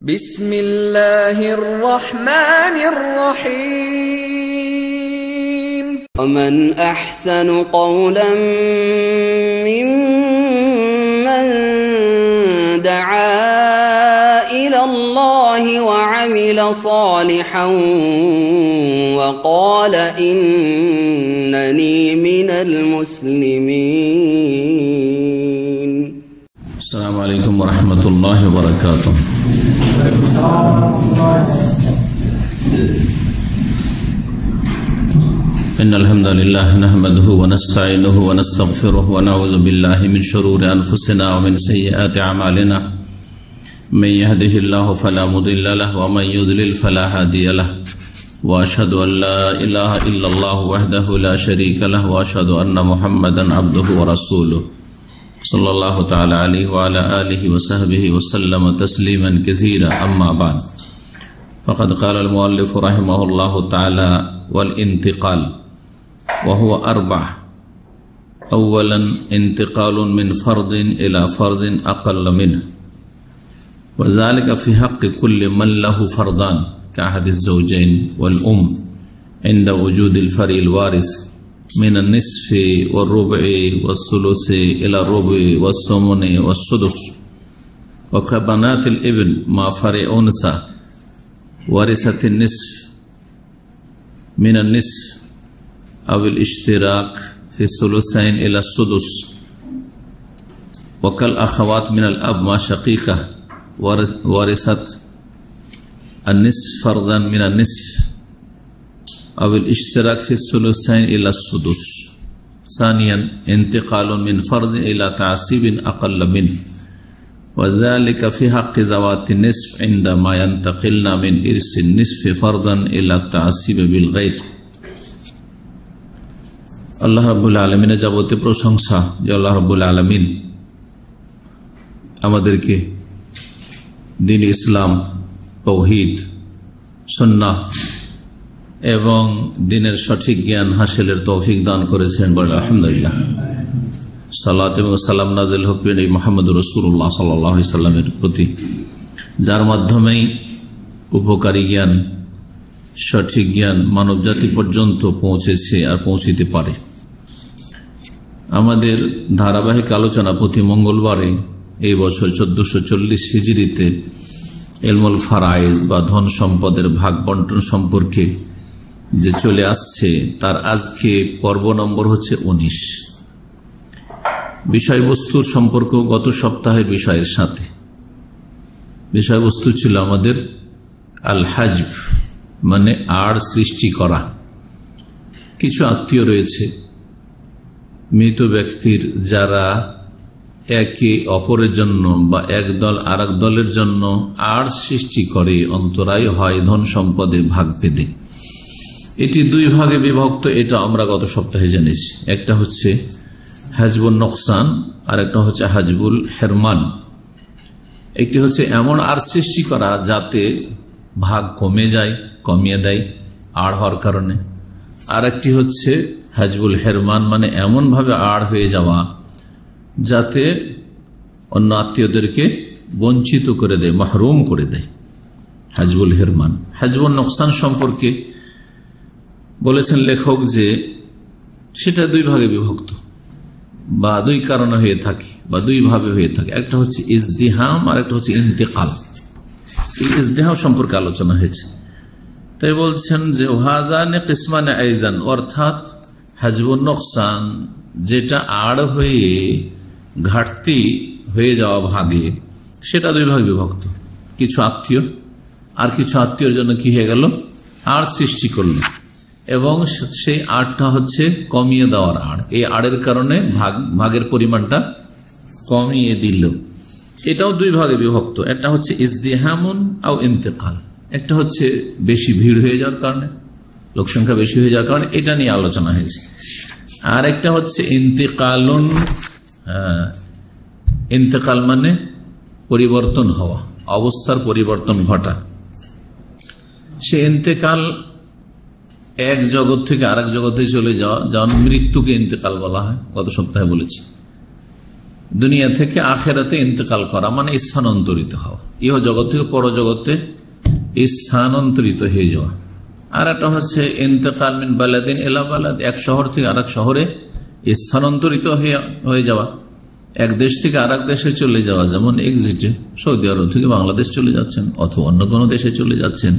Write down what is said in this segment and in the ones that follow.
বিসমিল্লাহির রহমানির রহিম। ومن أحسن قولا ممن دعا إلى الله وعمل صالحا وقال إنني من المسلمين. السلام عليكم ورحمة الله وبركاته. إن الحمد لله نحمده ونستعينه ونستغفره ونعوذ بالله من شرور أنفسنا ومن سيئات أعمالنا من يهده الله فلا مضل له ومن يضلل فلا هادي له وأشهد أن لا إله إلا الله وحده لا شريك له وأشهد أن محمدا عبده ورسوله صلى الله تعالى عليه وعلى آله وصحبه وسلم تسليما كثيرا. أما بعد فقد قال المؤلف رحمه الله تعالى: والانتقال وهو أربع. أولا انتقال من فرض إلى فرض أقل منه، وذلك في حق كل من له فرضان كأحد الزوجين والأم عند وجود الفرع الوارث من النصف والربع والثلث إلى الربع والثمن والسدس، وكبنات الابن مع فرع أنثى ورثة النصف من النصف أو الاشتراك في الثلثين إلى السدس، وكالأخوات من الأب مع شقيقة ورثت النصف فرضا من النصف أو الاشتراك في الثلثين إلى السدس. ثانيا انتقال من فرض إلى تعصيب أقل منه، وذلك في حق ذوات النصف عندما ينتقلن من إرث النصف فرضا إلى التعصيب بالغير. আল্লাহ রাব্বুল আলামিনের যাবতীয় প্রশংসা যে আল্লাহ রাব্বুল আলামিন আমাদেরকে দ্বীন ইসলাম, তাওহীদ, সুন্নাহ এবং দ্বীনের সঠিক জ্ঞান হাসিলের তৌফিক দান করেছেন। বলে আলহামদুলিল্লাহ। সালাত এবং সালাম নাজিল হোক নবী মুহাম্মদ রাসূলুল্লাহ সাল্লাল্লাহু আলাইহি সাল্লামের প্রতি, যার মাধ্যমেই উপকারী জ্ঞান, সঠিক জ্ঞান মানব জাতি পর্যন্ত পৌঁছেছে আর পৌঁছিতে পারে। আমাদের ধারাবাহিক আলোচনা প্রতি মঙ্গলবারে এই বছর 1440 হিজরিতে ইলমুল ফারায়েজ বা ধন সম্পদের ভাগ বন্টন সম্পর্কে যে চলে আসছে, তার আজকে পর্ব নম্বর হচ্ছে 19। বিষয়বস্তুর সম্পর্ক গত সপ্তাহের বিষয়ের সাথে বিষয়বস্তু ছিল আমাদের আল হাজব, মানে আড় সৃষ্টি করা। কিছু আত্মীয় রয়েছে মৃত ব্যক্তির, যারা একে অপরের জন্য বা এক দল আর এক দলের জন্য আড় সৃষ্টি করে, অন্তরায় হয় ধন সম্পদে ভাগ পেতে। এটি দুই ভাগে বিভক্ত, এটা আমরা গত সপ্তাহে জেনেছি। একটা হচ্ছে হাজবুল নোকসান আর একটা হচ্ছে হাজবুল হেরমান। একটি হচ্ছে এমন আড় সৃষ্টি করা যাতে ভাগ কমে যায়, কমিয়ে দেয় আড় হওয়ার কারণে। আর একটি হচ্ছে হাজবুল হেরমান, মানে এমন ভাবে আড় হয়ে যাওয়া যাতে অন্য আত্মীয়দেরকে বঞ্চিত করে দেয়, মাহরুম করে দেয়, হাজবুল হেরমান। হাজবুল নোকসান সম্পর্কে বলেছেন লেখক যে সেটা দুই ভাগে বিভক্ত, বা দুই কারণে হয়ে থাকে, বা দুই ভাবে হয়ে থাকে। একটা হচ্ছে ইজদিহাম আর একটা হচ্ছে ইন্তেকাল। এই ইজদিহাম সম্পর্কে আলোচনা হয়েছে। তাই বলছেন যে ওয়াহাদানে কিসমানে আইজান, অর্থাৎ হাজবুন নোকসান যেটা আড় হয়ে ঘাটতি হয়ে যাওয়া ভাগে, সেটা দুই ভাগে বিভক্ত। কিছু আত্মীয় আর কিছু আত্মীয়র জন্য কি হয়ে গেল, আড় সৃষ্টি করলো, এবং সেই আড়টা হচ্ছে কমিয়ে দেওয়ার আড়। এই আড়ের কারণে ভাগের পরিমাণটা কমিয়ে দিল। এটাও দুই ভাগে বিভক্ত। একটা হচ্ছে ইজদিহামুন আও ইন্তেকাল, একটা হচ্ছে বেশি ভিড় হয়ে যাওয়ার কারণে, লোক সংখ্যা বেশি হয়ে যাওয়ার কারণে, এটা নিয়ে আলোচনা হয়েছে। আর একটা হচ্ছে ইন্তেকালুন। ইন্তেকাল মানে পরিবর্তন হওয়া, অবস্থার পরিবর্তন ঘটা। সে ইন্তেকাল এক জগৎ থেকে আরেক জগতে চলে যাওয়া, যেমন মৃত্যুকে ইন্তেকাল বলা হয়, গত সপ্তাহে বলেছি। দুনিয়া থেকে আখেরাতে ইন্তেকাল করা মানে স্থানান্তরিত হওয়া, ইহ জগৎ থেকে পরজগতে স্থানান্তরিত হয়ে যাওয়া। আর একটা হচ্ছে ইন্তেকাল মিন বালাদিন ইলা বালাদ, এক শহর থেকে আরেক শহরে স্থানান্তরিত হয়ে যাওয়া, এক দেশ থেকে আরেক দেশে চলে যাওয়া, যেমন এক্সিটে সৌদি আরব থেকে বাংলাদেশ চলে যাচ্ছেন অথবা অন্য কোনো দেশে চলে যাচ্ছেন।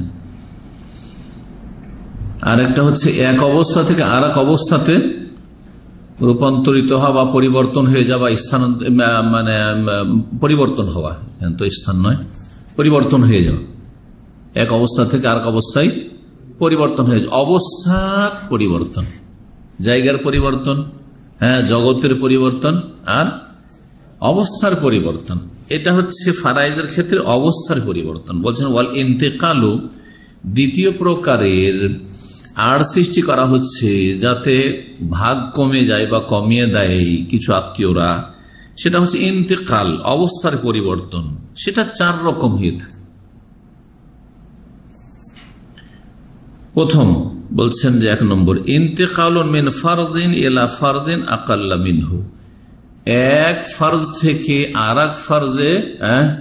আর একটা হচ্ছে এক অবস্থা থেকে আরেক অবস্থাতে রূপান্তরিত হওয়া বা পরিবর্তন হয়ে যাওয়া, স্থান মানে পরিবর্তন হওয়া, তো স্থান নয়, পরিবর্তন হয়ে যাওয়া, এক অবস্থা থেকে আরেক অবস্থায় পরিবর্তন হয়ে যাওয়া। অবস্থার পরিবর্তন, জায়গার পরিবর্তন, হ্যাঁ, জগতের পরিবর্তন আর অবস্থার পরিবর্তন, এটা হচ্ছে ফারাইজের ক্ষেত্রে অবস্থার পরিবর্তন। বলছেন ওয়াল ইন্তেকালু, দ্বিতীয় প্রকারের আর সৃষ্টি করা হচ্ছে যাতে ভাগ কমে যায় বা কমিয়ে দেয় কিছু আত্মীয়রা, সেটা হচ্ছে ইন্তেকাল, অবস্থার পরিবর্তন। সেটা 4 রকম হয়ে থাকে। প্রথম বলছেন যে 1 নম্বর, ইন্তেকালুন মিন ফারদিন ইলা ফারদিন আকাল্লা মিনহু, এক ফরজ থেকে আর এক ফরজে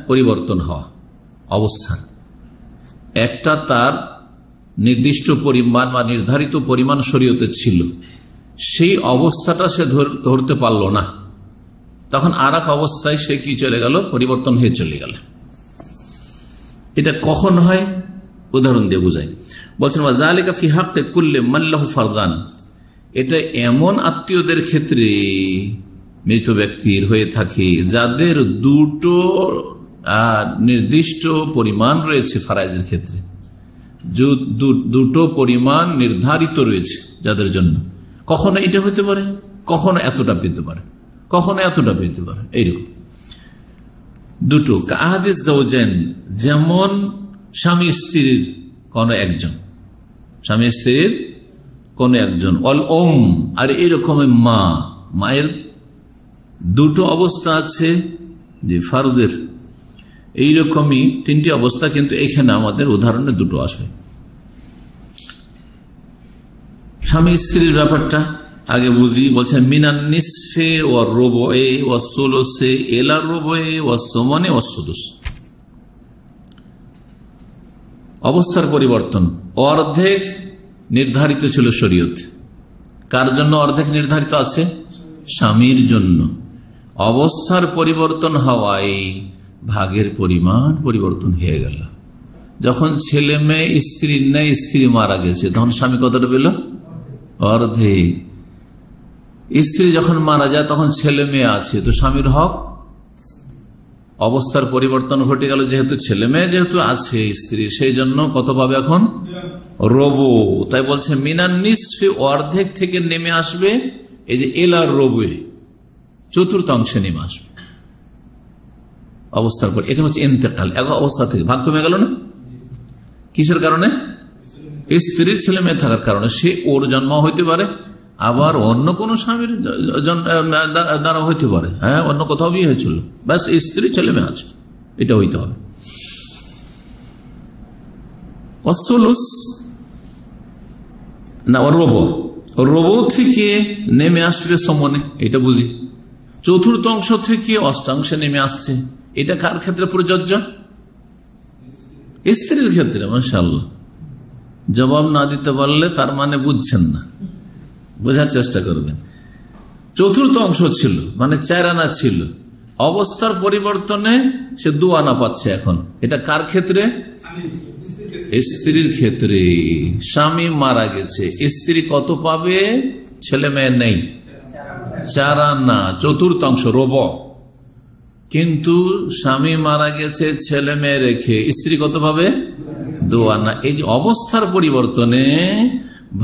পরিবর্তন হওয়া অবস্থা। একটা তার নির্দিষ্ট পরিমাণ বা নির্ধারিত পরিমাণ শরীয়তে ছিল, সেই অবস্থাটা সে ধরতে পারল না, তখন আর এক অবস্থায় সে কি চলে গেল, পরিবর্তন হয়ে চলে গেল। এটা কখন হয় উদাহরণ দিয়ে বুঝাই। বলছেন ওয়াজালিকা ফি হাক্কি কুল্লি মান লাহু ফারদান, এটা এমন আত্মীয়দের ক্ষেত্রে মৃত ব্যক্তির হয়ে থাকে যাদের দুটো নির্দিষ্ট পরিমাণ রয়েছে। ফারাইজের ক্ষেত্রে দুটো পরিমাণ নির্ধারিত রয়েছে যাদের জন্য, কখনো এটা হতে পারে, কখনো এতটা পেতে পারে, কখনো এতটা পেতে পারে, এইরকম দুটো। কাহাদিস জাওজাইন, যেমন স্বামী স্ত্রীর কোন একজন, স্বামী স্ত্রীর কোন একজন, অল ওম, আর এরকম মা, মায়ের দুটো অবস্থা আছে যে ফারজের, এইরকমই 3টি অবস্থা, কিন্তু এখানে আমাদের উদাহরণে দুটো আসবে। স্বামী স্ত্রীর ব্যাপারটা আগে বুঝি। বলছেন মিনান নিসফে ওয়া রুবুই ওয়া সুলুসে ইলা রুবুই ওয়া সুমনি ওয়া সুদুস, অবস্থার পরিবর্তন। অর্ধেক নির্ধারিত ছিল শরীয়তে, কার জন্য অর্ধেক নির্ধারিত আছে? স্বামীর জন্য। অবস্থার পরিবর্তন হওয়ায় ভাগের পরিমাণ পরিবর্তন হয়ে গেল। যখন ছেলে মেয়ে স্ত্রী নেই, স্ত্রী মারা গেছে, তখন স্বামী কতটা পেল? অর্ধেক। স্ত্রী যখন মারা যায় তখন ছেলে মেয়ে আছে, তো স্বামীর হক। অবস্থার পরিবর্তন ঘটে গেল, যেহেতু ছেলে মেয়ে যেহেতু আছে স্ত্রী, সেই জন্য কত পাবে এখন? রবু। তাই বলছে মিনান নিসফি, অর্ধেক থেকে নেমে আসবে, এই যে এলার রবু, চতুর্থাংশে নেমে আসবে অবস্থার পর। এটা হচ্ছে ইন্তেকাল, এক অবস্থা থেকে ভাগ কমে গেল না? কিসের কারণে? স্ত্রীর ছেলে মেয়ে থাকার কারণে। সে ওর জন্ম হইতে পারে, আবার অন্য কোন স্বামীর দ্বারা হইতে পারে, হ্যাঁ, অন্য কোথাও বিয়ে হয়েছিল, ব্যাস স্ত্রী ছেলে মেয়ে আছে, এটা হইতে হবে। অসুলুস না, রবু থেকে নেমে আসবে সমনে, এটা বুঝি। চতুর্থাংশ থেকে অষ্টাংশে নেমে আসছে, এটা কার ক্ষেত্রে প্রযোজ্য? স্ত্রীর ক্ষেত্রে। মাশাআল্লাহ, জবাব না দিতে পারলে তার মানে বুঝছেন না, বোঝার চেষ্টা করবেন। চতুর্থ অংশ ছিল, মানে 4 আনা ছিল, অবস্থার পরিবর্তনে সে 2 আনা পাচ্ছে এখন। এটা কার ক্ষেত্রে? স্ত্রীর ক্ষেত্রে। স্বামী মারা গেছে, স্ত্রী কত পাবে? ছেলে মেয়ে নেই, 4 আনা, চতুর্থাংশ রব। কিন্তু স্বামী মারা গেছে ছেলে মেয়ে রেখে, স্ত্রী কত পাবে? 2 আনা। এই যে অবস্থার পরিবর্তনে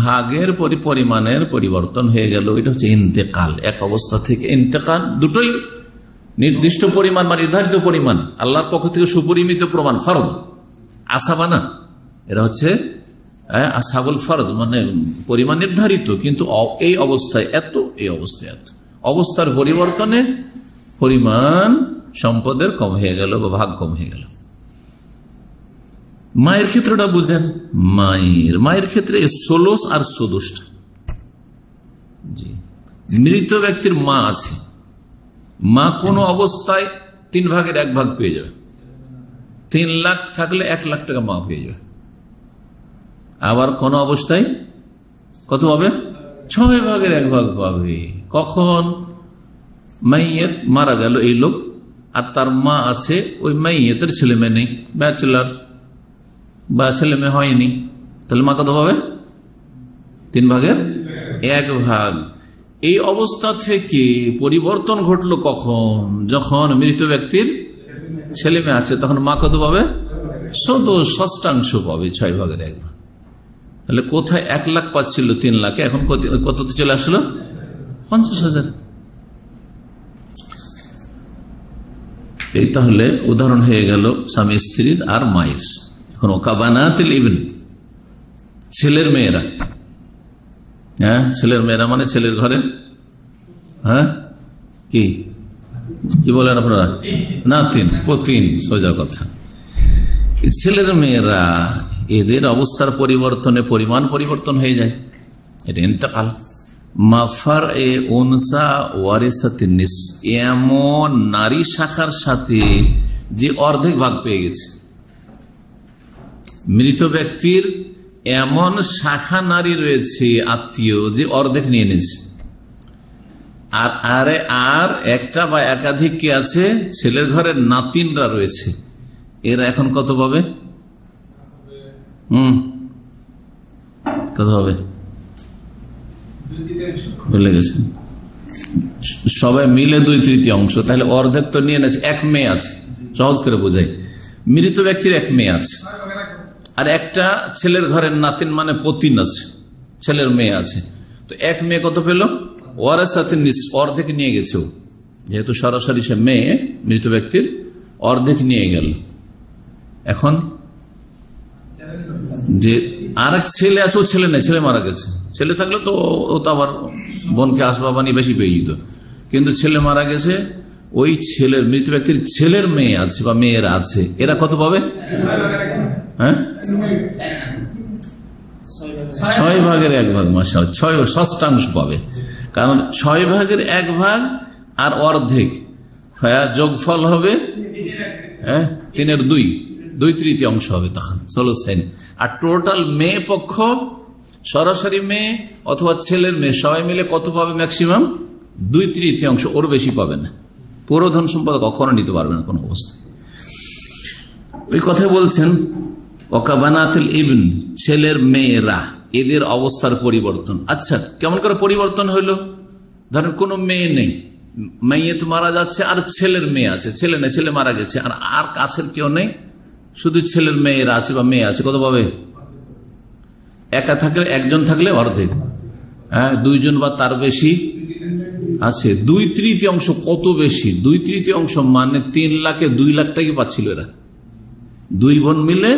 ভাগের পরিমাণের পরিবর্তন হয়ে গেল, এটা হচ্ছে ইন্তেকাল। এক অবস্থা থেকে ইন্তেকাল, দুটোই নির্দিষ্ট পরিমাণ বা নির্ধারিত পরিমাণ, আল্লাহর পক্ষ থেকে সুপরিমিত প্রমাণ, ফরজ আসাবানা, এরা হচ্ছে আসাবুল ফরজ, মানে পরিমাণ নির্ধারিত, কিন্তু এই অবস্থায় এত, এই অবস্থায় এত। অবস্থার পরিবর্তনে পরিমাণ সম্পদের কম হয়ে গেল বা ভাগ কম হয়ে গেল। মায়ের ক্ষেত্রটা বুঝেন। মায়ের ক্ষেত্রে সোলস আর সুদুসটা, জি, মৃত ব্যক্তির মা আছে, মা কোন অবস্থায় 1/3 পেয়ে যাবে। 3 লাখ থাকলে 1 লাখ টাকা মা পেয়ে যাবে। আবার কোন অবস্থায় কত পাবে? 6/1 পাবে। কখন? মাইয়েত মারা গেল এই লোক, আর তার মা আছে, ওই মাইয়েতের ছেলে মেয়ে নেই, ব্যাচেলার বা ছেলে মেয়ে হয়নি, তাহলে মা কত পাবে? 3/1। এই অবস্থা থেকে পরিবর্তন ঘটলো কখন? যখন মৃত ব্যক্তির ছেলে মেয়ে আছে, তখন মা কত পাবে? শুধু ষষ্ঠাংশ পাবে, 6/1। তাহলে কোথায় 1 লাখ পাচ্ছিল 3 লাখে, এখন কততে চলে আসলো? 50,000। এই তাহলে উদাহরণ হয়ে গেল স্বামী স্ত্রীর আর মায়ের। এখন ওকাবানাতিল ইবন, ছেলের মেয়েরা। হ্যাঁ, ছেলের মেয়েরা মানে ছেলের ঘরের, হ্যাঁ কি কি বলেন আপনারা? নাতিন, পতিন, সোজা কথা। ছেলের মেয়েরা, এদের অবস্থার পরিবর্তনে পরিমাণ পরিবর্তন হয়ে যায়, এটা ইন্তেকাল। মাফার এ উনসা ওয়ারিসাতিন নিসফ, এমন নারী শাখার সাথে যে অর্ধেক ভাগ পেয়ে গেছে। মৃত ব্যক্তির এমন শাখা নারী রয়েছে আত্মীয় যে অর্ধেক নিয়ে নিয়েছে, আর একটা বা একাধিক কে আছে, ছেলের ঘরের নাতিনরা রয়েছে, এরা এখন কত পাবে? কত হবে? ভুলে গেছে। সবাই মিলে 2/3, তাহলে অর্ধেক তো নিয়ে নিয়েছে। 1 মেয়ে আছে, সহজ করে বোঝাই, মৃত ব্যক্তির 1 মেয়ে আছে, আর একটা ছেলের ঘরের নাতিন মানে পতিন আছে, ছেলের মেয়ে আছে। তো 1 মেয়ে কত পেল? ওয়ারাসাতিন নিসফ, অর্ধেক নিয়ে গেছে। যেহেতু সরাসরি সে মেয়ে, মৃত ব্যক্তির অর্ধেক নিয়ে গেল। এখন যে আর এক ছেলে আছে, ও ছেলে নেই, ছেলে মারা গেছে। ছেলে থাকলে তো ও তো আবার বোনকে আসবাবানি বেশি পেয়ে যেত, কিন্তু ছেলে মারা গেছে, ওই ছেলের, মৃত ব্যক্তির ছেলের মেয়ে আছে বা মেয়েরা আছে, এরা কত পাবে? হ্যাঁ, 6/1 মাশাআল্লাহ, 6 ষষ্ঠাংশ পাবে। কারণ 6/1 আর অর্ধেক যোগফল হবে 3/2, 2/3 হবে, তখন 16। আর টোটাল মেয়ে পক্ষ, সরাসরি মেয়ে অথবা ছেলের মেয়ে সবাই মিলে কত পাবে? ম্যাক্সিমাম 2/3, ওর বেশি পাবে না। পুরো ধন সম্পদ কখনো নিতে পারবে না কোন অবস্থায়। ওই কথা বলছেন ওকাবানাতুল ইবন, ছেলের মেয়েরা, এদের অবস্থার পরিবর্তন। আচ্ছা, কেমন করে পরিবর্তন হইলো? ধরেন কোন মেয়ে নেই, মেয়ে তো মারা যাচ্ছে, আর ছেলের মেয়ে আছে, ছেলে নেই, ছেলে মারা গেছে, আর কাছের কেউ নেই, শুধু ছেলের মেয়েরা আছে বা মেয়ে আছে, কত পাবে? একা থাকলে, একজন থাকলে অর্ধেক, হ্যাঁ, 2 জন বা তার বেশি আছে 2/3। কত বেশি? 2/3 মানে 3 লাখে 2 লাখ টাকা পাচ্ছিল এরা। 2 বোন মিলে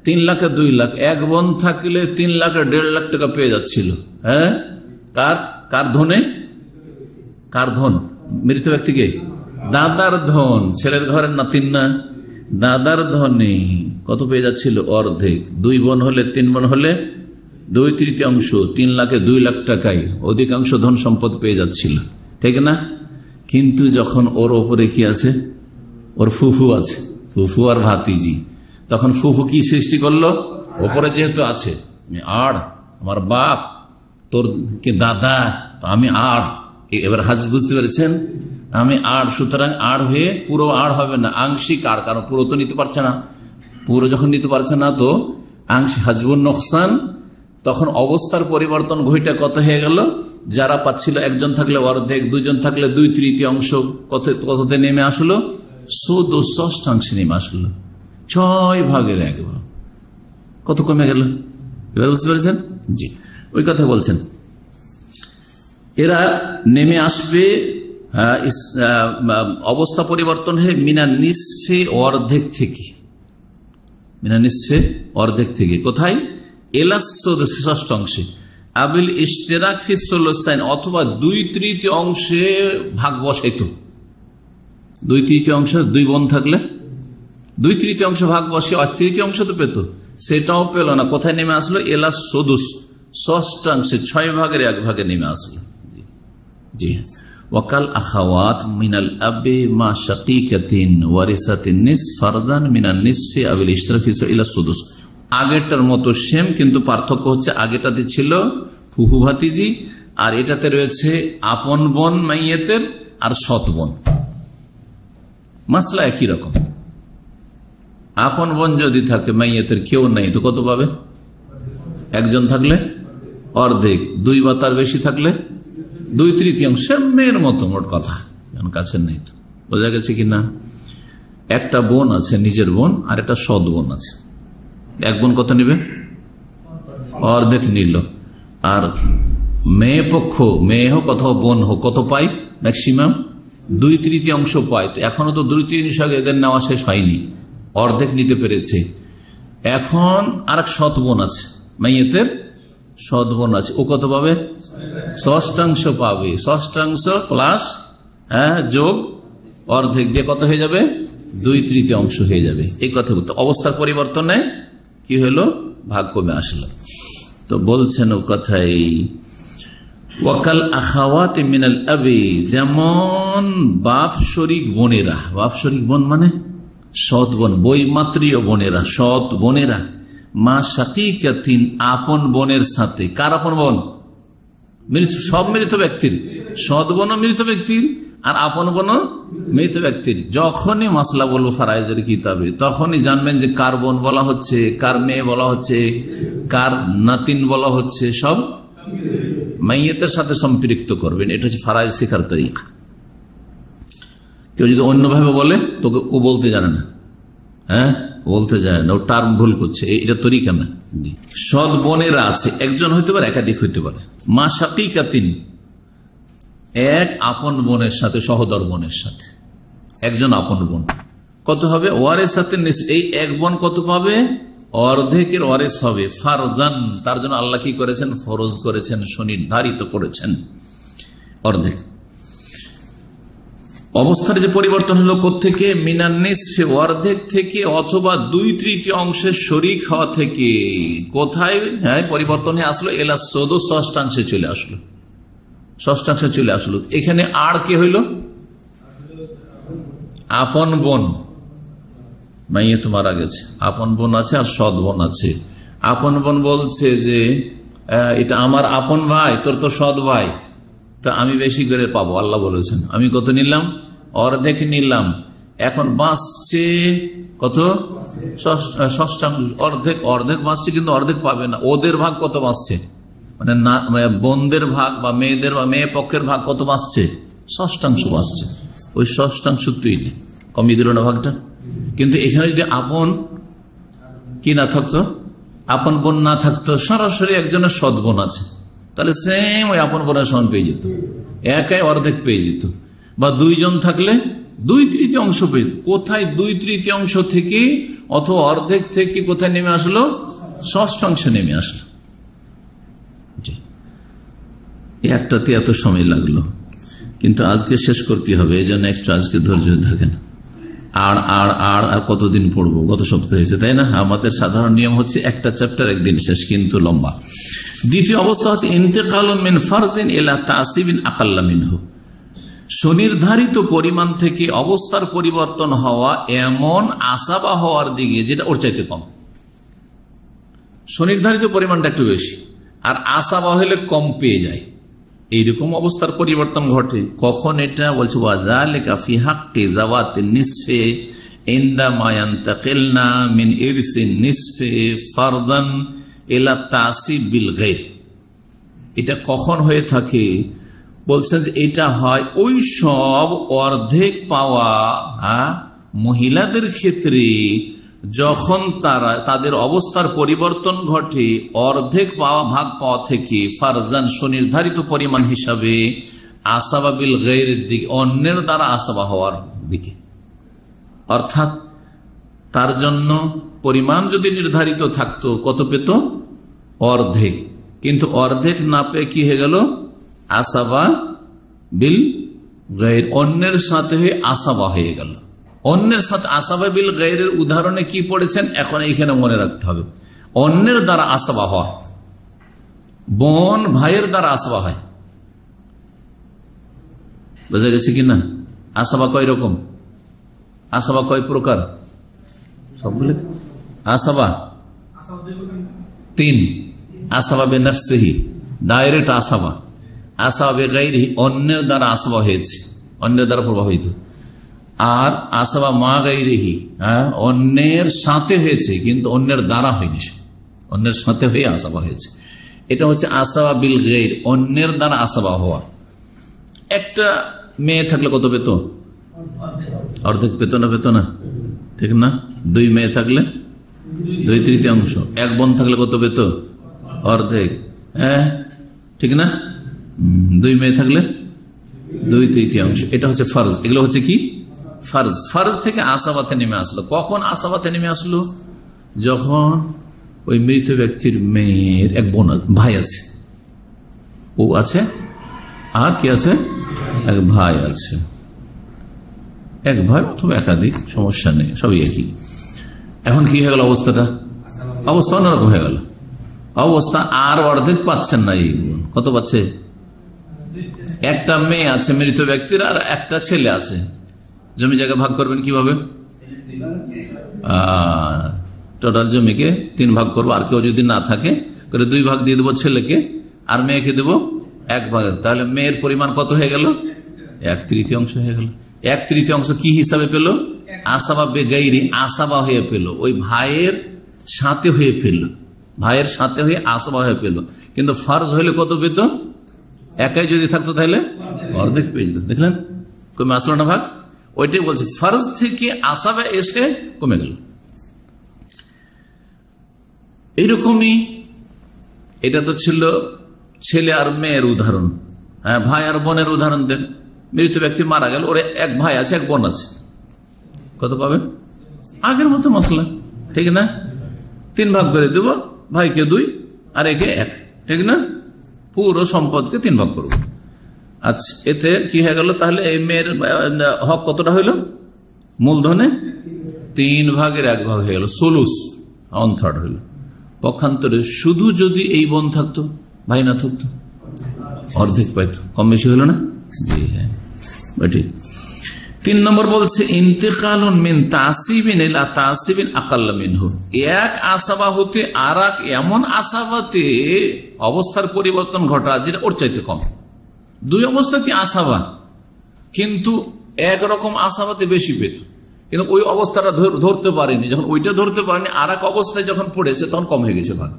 3 লাখে 2 লাখ, 1 বোন থাকলে 3 লাখে 1.5 লাখ টাকা পেয়ে যাচ্ছিল। হ্যাঁ, কার ধনে? কার ধন? মৃত ব্যক্তিকে দাদার ধন, ছেলের ঘরের নাতিন না, দাদার ধনে কত পেয়ে যাচ্ছিল? অর্ধেক। 2 বোন হলে, 3 বোন হলে 2/3, 3 লাখে 2 লাখ টাকায় অধিকাংশ ধন সম্পদ পেয়ে যাচ্ছিল, ঠিক না? কিন্তু যখন ওর ওপরে কি আছে? ওর ফুফু আছে, ফুফু আর ভাতিজি। তখন ফুফু কি সৃষ্টি করলো? ওপরে যেহেতু আছে, আর আমার বাপ, তোর কি দাদা, তো আমি আর, এবার হাজ বুঝতে পেরেছেন, আমি আর, সুতরাং আর হয়ে পুরো আর হবে না, আংশিক আর, কারণ পুরো তো নিতে পারছে না। পুরো যখন নিতে পারছে না, তো আংশিক হাজবুন নোকসান। তখন অবস্থার পরিবর্তন ঘইটা কত হয়ে গেল? যারা পাচ্ছিল, 1 জন থাকলে অর্ধেক, 2 জন থাকলে 2/3, কততে নেমে আসলো? শুধু ষষ্ঠাংশে নেমে আসলো, 6/1। কত কমে গেল? এবার বুঝতে পেরেছেন? জি, ওই কথা বলছেন। এরা নেমে আসবে অবস্থা পরিবর্তন হয়ে মিনা নিসফে, অর্ধেক থেকে, মিনা নিসফে, অর্ধেক থেকে কোথায়? ষষ্ঠাংশে, আবিল ইশতেরাক ফি সুলুসাইন, অথবা 2/3 ভাগ বসাইতো। 2/3, 2 বোন থাকলে 2/3 ভাগ বসে 1/3 তো পেত, সেটাও পেল না। কোথায় নেমে আসলো? এলা সদুস, ষষ্ঠাংশে, 6/1 নেমে আসলো। জি, ওয়াকাল আখাওয়াত মিনাল আবি মা শাকিকাতিন ওয়ারিসাতিন নিসফ ফারদান মিনান নিসফি আবিল ইশতিরাকি ইলা সুদুস। আগেরটার মতো সেম, কিন্তু পার্থক্য হচ্ছে আগেটাতে ছিল ফুফু ভাতিজি, আর এটাতে রয়েছে আপন বোন মাইয়েতের আর সৎ বোন। মাসলা একই রকম। আপন বোন যদি থাকে, মাইয়েতের কেউ নাই, তো কত পাবে? একজন থাকলে অর্ধেক, 2 বা তার বেশি থাকলে 2/3। মেয়ের মতো মোট কথা, কাছে নেই। তো বোঝা গেছে কিনা? একটা বোন আছে নিজের বোন, আর একটা সৎ বোন আছে। এক বোন কত নিবে? অর্ধেক নিল। আর মেয়ে পক্ষ, মেয়ে হোক অথবা বোন হোক, কত পাই? ম্যাক্সিমাম 2/3 পায়। তো এখনো তো 2/3 এদের নেওয়া শেষ হয়নি, অর্ধেক নিতে পেরেছে। এখন আর এক সৎ বোন আছে, মাইয়েতের সৎ বোন আছে, ও কত পাবে? 6 পাবে। 6 প্লাস যোগ অর্ধেক দিয়ে কত হয়ে যাবে? 2/3 হয়ে যাবে। এই কথা বলতে অবস্থার পরিবর্তনে কি হলো? ভাগ কমে আসলো। তো বলছেন ও কথাই, ওয়াকাল আখাওয়াত মিনাল আবি, যেমন বাপ শরিক বোনেরা। বাপ শরিক বোন মানে সৎ বোন, বৈমাত্রীয় বোনেরা, সৎ বোনেরা। মা শাকিকাতিন, আপন বোনের সাথে। কার আপন বোন? মৃত, সব মৃত ব্যক্তির। সৎ বোনও মৃত ব্যক্তির, আর আপন বোনও মৃত ব্যক্তির। যখনই মাসলা বলবো ফারায়েজের কিতাবে, তখনই জানবেন যে কার বোন বলা হচ্ছে, কার মেয়ে বলা হচ্ছে, কার নাতিন বলা হচ্ছে, সব মাইয়েতের সাথে সম্পৃক্ত করবেন। এটা হচ্ছে ফারায়েজ শেখার তরিকা। কেউ যদি অন্যভাবে বলে, তোকে ও বলতে জানে না, বলতে জানে না, ও টার্ম ভুল করছে, এটা তরিকা না। সৎ বোনেরা আছে, একজন হইতে পারে, একাধিক হইতে পারে। মা শাকিকাতিন, এক আপন বোনের সাথে, সহোদর বোনের সাথে একজন আপন বোন। কত হবে? ওয়ারেস সাথে এই এক বোন কত পাবে? অর্ধেকের ওয়ারেস হবে। ফারজান, তার জন্য আল্লাহ কি করেছেন? ফরজ করেছেন, সুনির্ধারিত করেছেন অর্ধেক। অবস্থার যে পরিবর্তন হলো কোত্থেকে? মিনান নিসফে, অর্ধেক থেকে, অথবা 2/3 শরিক হওয়া থেকে। কোথায় পরিবর্তন হয়ে আসলো? এলা সদ, 6 চলে আসলো, 6 চলে আসলো। এখানে আর কে হইল? আপন বোন। মাইয়ে তো মারা গেছে, আপন বোন আছে আর সৎ বোন আছে। আপন বোন বলছে যে এটা আমার আপন ভাই, তোর তো সৎ ভাই, তা আমি বেশি করে পাবো। আল্লাহ বলেছেন আমি কত নিলাম? অর্ধেক নিলাম। এখন বাঁচছে কত? 6 অর্ধেক, অর্ধেক বাঁচছে, কিন্তু অর্ধেক পাবে না। ওদের ভাগ কত বাঁচছে? মানে বোনদের ভাগ বা মেয়েদের বা মেয়ে পক্ষের ভাগ কত বাঁচছে? 6 বাঁচছে। ওই 6 তুই কমিয়ে দিল না ভাগটা। কিন্তু এখানে যদি আপন কি না থাকতো, আপন বোন না থাকতো, সরাসরি একজনের সৎ বোন আছে, তাহলে সেম ওই আপন বোনের সমান পেয়ে যেত, একাই অর্ধেক পেয়ে যেত। বা 2 জন থাকলে 2/3 পেয়ে যেত। কোথায় 2/3 থেকে অথবা অর্ধেক থেকে কোথায় নেমে আসলো? 6 নেমে আসলো। একটাতে এত সময় লাগলো, কিন্তু আজকে শেষ করতে হবে, এই জন্য একটু আজকে ধৈর্য থাকেন। আর কতদিন পড়বো? গত সপ্তাহে হয়েছে, তাই না? আমাদের সাধারণ নিয়ম হচ্ছে একটা চ্যাপ্টার একদিন শেষ, কিন্তু লম্বা। দ্বিতীয় অবস্থা হচ্ছে ইন্তেকাল মিন ফারজিন ইলা তাসিবিন আকাল্লা মিনহু, সুনির্ধারিত পরিমাণ থেকে অবস্থার পরিবর্তন হওয়া এমন আশাবা হওয়ার দিকে যেটা ওর চাইতে কম। সুনির্ধারিত পরিমাণটা একটু বেশি, আর আশাবা হলে কম পেয়ে যায়। এইরকম অবস্থার পরিবর্তন ঘটে কখন? এটা বলছে ওয়াযালিকা ফি হাক্কি যাওয়াতিন নিসফি ইনদা মা ইয়ানতাকিলনা মিন ইরসিন নিসফি ফারদান ইলা তাসিব বিল গায়র। এটা কখন হয়ে থাকে? বলছেন যে এটা হয় ওই সব অর্ধেক পাওয়া মহিলাদের ক্ষেত্রে, যখন তাদের অবস্থার পরিবর্তন ঘটে অর্ধেক পাওয়া ভাগ পাওয়া থেকে ফারজান সুনির্ধারিত পরিমাণ হিসাবে আসাবা বিল গায়রের দিকে, অন্যের দ্বারা আসাবা হওয়ার দিকে। অর্থাৎ তার জন্য পরিমাণ যদি নির্ধারিত থাকতো, কত পেত? অর্ধেক। কিন্তু অর্ধেক না পেয়ে কি হয়ে গেল? আসাবা বিল গায়র, অন্যের সাথে হয়ে আসাবা হয়ে গেল। অন্যের সাথে আসাবা বিল গায়রের উদাহরণে কি পড়েছেন এখন এইখানে মনে রাখতে হবে। অন্যের দ্বারা আসাবা হয়, বোন ভাইয়ের দ্বারা আসাবা হয়, বোঝা গেছে কিনা? আসাবা কয় রকম, আসাবা কয় প্রকার? সবগুলো আসাবা তিন। আসাবা বেনাফসিহি, ডাইরেক্ট আসাবা। আসাবা বেগাইরিহি, অন্যের দ্বারা আসাবা হয়েছে, অন্যের দ্বারা প্রভাবিত। আর আসাবা মা গাইরিহি, অন্যের সাথে হয়েছে কিন্তু অন্যের দ্বারা হয়নি, অন্যের সাথে হয়ে আসাবা হয়েছে। এটা হচ্ছে আসাবা বিল গাইর, অন্যের দ্বারা আসাবা হওয়া। একটা মেয়ে থাকলে কত পেত? অর্ধেক পেত না? পেত না, ঠিক না? দুই মেয়ে থাকলে 2/3, এক বোন থাকলে কত পেত? অর্ধেক, হ্যাঁ ঠিক না? দুই মেয়ে থাকলে 2/3। এটা হচ্ছে ফরজ। এগুলো হচ্ছে কি? ফরজ। ফরজ থেকে আসাবাতে নেমে আসলো। কখন আসাবাতে নেমে আসলো? যখন ওই মৃত ব্যক্তির মেয়ের এক বোন, ভাই আছে, ও আছে, আর কি আছে? এক ভাই আছে, এক ভাই অথবা একাধিক, সমস্যা নেই, সবই একই। এখন কি হয়ে গেল অবস্থাটা? অবস্থা অন্যরকম হয়ে গেল। অবস্থা আর অর্ধেক পাচ্ছেন না। এই কত পাচ্ছে? একটা মেয়ে আছে মৃত ব্যক্তির, আর একটা ছেলে আছে। জমি জায়গা ভাগ করবেন কিভাবে? টোটাল জমিকে 3 ভাগ করবো, আর কেউ যদি না থাকে করে 2 ভাগ দিয়ে দেবো ছেলেকে, আর মেয়েকে দেবো 1 ভাগ। তাহলে মেয়ের পরিমাণ কত হয়ে গেল? 1/3 হয়ে গেল। 1/3 কি হিসাবে পেল? আসাবা বেগাইরি, আসাবা হয়ে পেল, ওই ভাইয়ের সাথে হয়ে পেল, ভাইয়ের সাথে হয়ে আসাবা হয়ে পেল। কিন্তু ফরজ হইলে কত পেত? একাই যদি থাকতো তাহলে অর্ধেক পেয়ে যেত। দেখলেন কমে আসলো না ভাগ? ওইটাই বলছে, ফরজ থেকে আসাবা এসে কমে গেল। এইরকমই এটা তো ছিল ছেলে আর মেয়ের উদাহরণ। হ্যাঁ, ভাই আর বোনের উদাহরণ দেন। মৃত ব্যক্তি মারা গেল, ওর এক ভাই আছে, এক বোন আছে, কত পাবে? আগের মতো মশলা, ঠিক না? 3 ভাগ করে দেব, ভাইকে 2 আর একে 1, ঠিক না? পুরো সম্পদকে 3 ভাগ করব। আচ্ছা, এতে কি হয়ে গেল? তাহলে এই মেয়ের হক কতটা হইল? মূলধনে 3 ভাগের 1 ভাগ হয়ে গেল, সুলুস, 1/3 হইল। পক্ষান্তরে শুধু যদি এই বোন থাকতো, ভাই না থাকতো, অর্ধেক পাইতো। কম বেশি হলো না? জি হ্যাঁ, ঠিক। 3 নম্বর বলছে ইন্তেকালুন মিন তাসিবিন ইলা তাসিবিন আকাল্লা মিনহু, এক আসাবা হতে আর এক এমন আসাবাতে অবস্থার পরিবর্তন ঘটা যেটা ওর চাইতে কম। 2 অবস্থাতে আসাবা, কিন্তু একরকম আসাবাতে বেশি পেত, কিন্তু ওই অবস্থাটা ধরতে পারেনি। যখন ওইটা ধরতে পারেনি, আর এক অবস্থায় যখন পড়েছে তখন কম হয়ে গেছে ভাগ।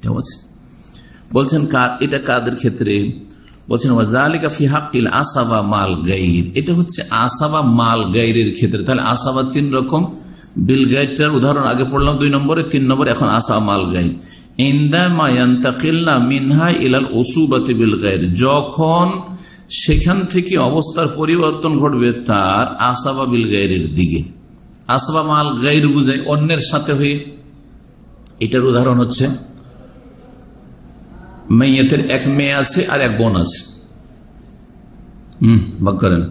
ঠিক আছে? বলছেন এটা কাদের ক্ষেত্রে? বলছেন ওয়াজালিকা ফি হাক্কিল আসাবা মাল গাইর, এটা হচ্ছে আসাবা মাল গাইরের ক্ষেত্রে। তাহলে আসাবা 3 রকম। বিল গাইরটার উদাহরণ আগে পড়লাম 2 নম্বরে, 3 নম্বর এখন আসাবা মাল গাইর। ইনদামা ইয়ান্তাকিলনা মিনহা ইলাল উসুবাতি বিল গাইর, যখন সেখান থেকে অবস্থার পরিবর্তন ঘটবে তার আসাবা বিল গাইরের দিকে। আসাবা মাল গাইর বুঝায় অন্যের সাথে হয়ে। এটার উদাহরণ হচ্ছে মেয়েতের এক মেয়ে আছে আর এক বোন আছে। ভাগ করেন।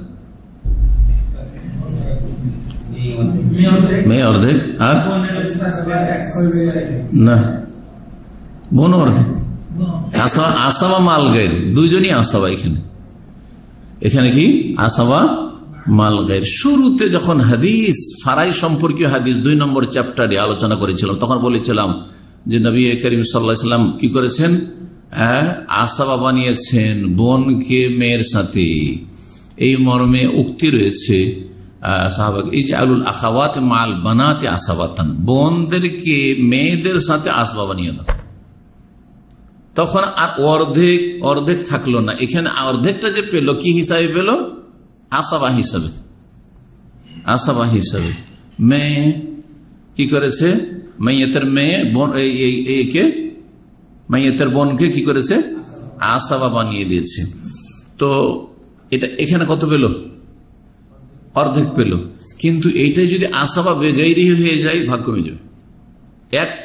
মেয়ে অর্ধেক আর না, বোন অর্ধেক। আসাবা মাল গাইর, 2জনই আসাবা। এখানে কি আসাবা মাল গাইর। শুরুতে যখন হাদিস ফারাই সম্পর্কীয় হাদিস 2 নম্বর চ্যাপ্টারে আলোচনা করেছিলাম, তখন বলেছিলাম যে নবী করিম সাল্লাল্লাহু আলাইহি ওয়াসাল্লাম কি করেছেন? আসাবা বানিয়েছেন বোনকে মেয়ের সাথে। এই মর্মে উক্তি রয়েছে সাহাবাকে, ইজআলুল আখাওয়াত মাল বানাতি আসাবাতান, বোনদেরকে মেয়েদের সাথে আসাবা বানিয়ে দাও। তখন আর অর্ধেক থাকলো না। এখানে অর্ধেকটা যে পেল কি হিসাবে পেল? আসাবা হিসাবে। আসাবা হিসাবে মেয়ে কি করেছে? মাইয়াতের মেয়ে বোন, মাইয়াতের বোনকে কি করেছে? আসাবা বানিয়ে দিয়েছে। তো এটা এখানে কত পেল? অর্ধেক পেল। কিন্তু এইটাই যদি আসাবা বেগাইরি হয়ে যায়, ভাগ কমে যাবে।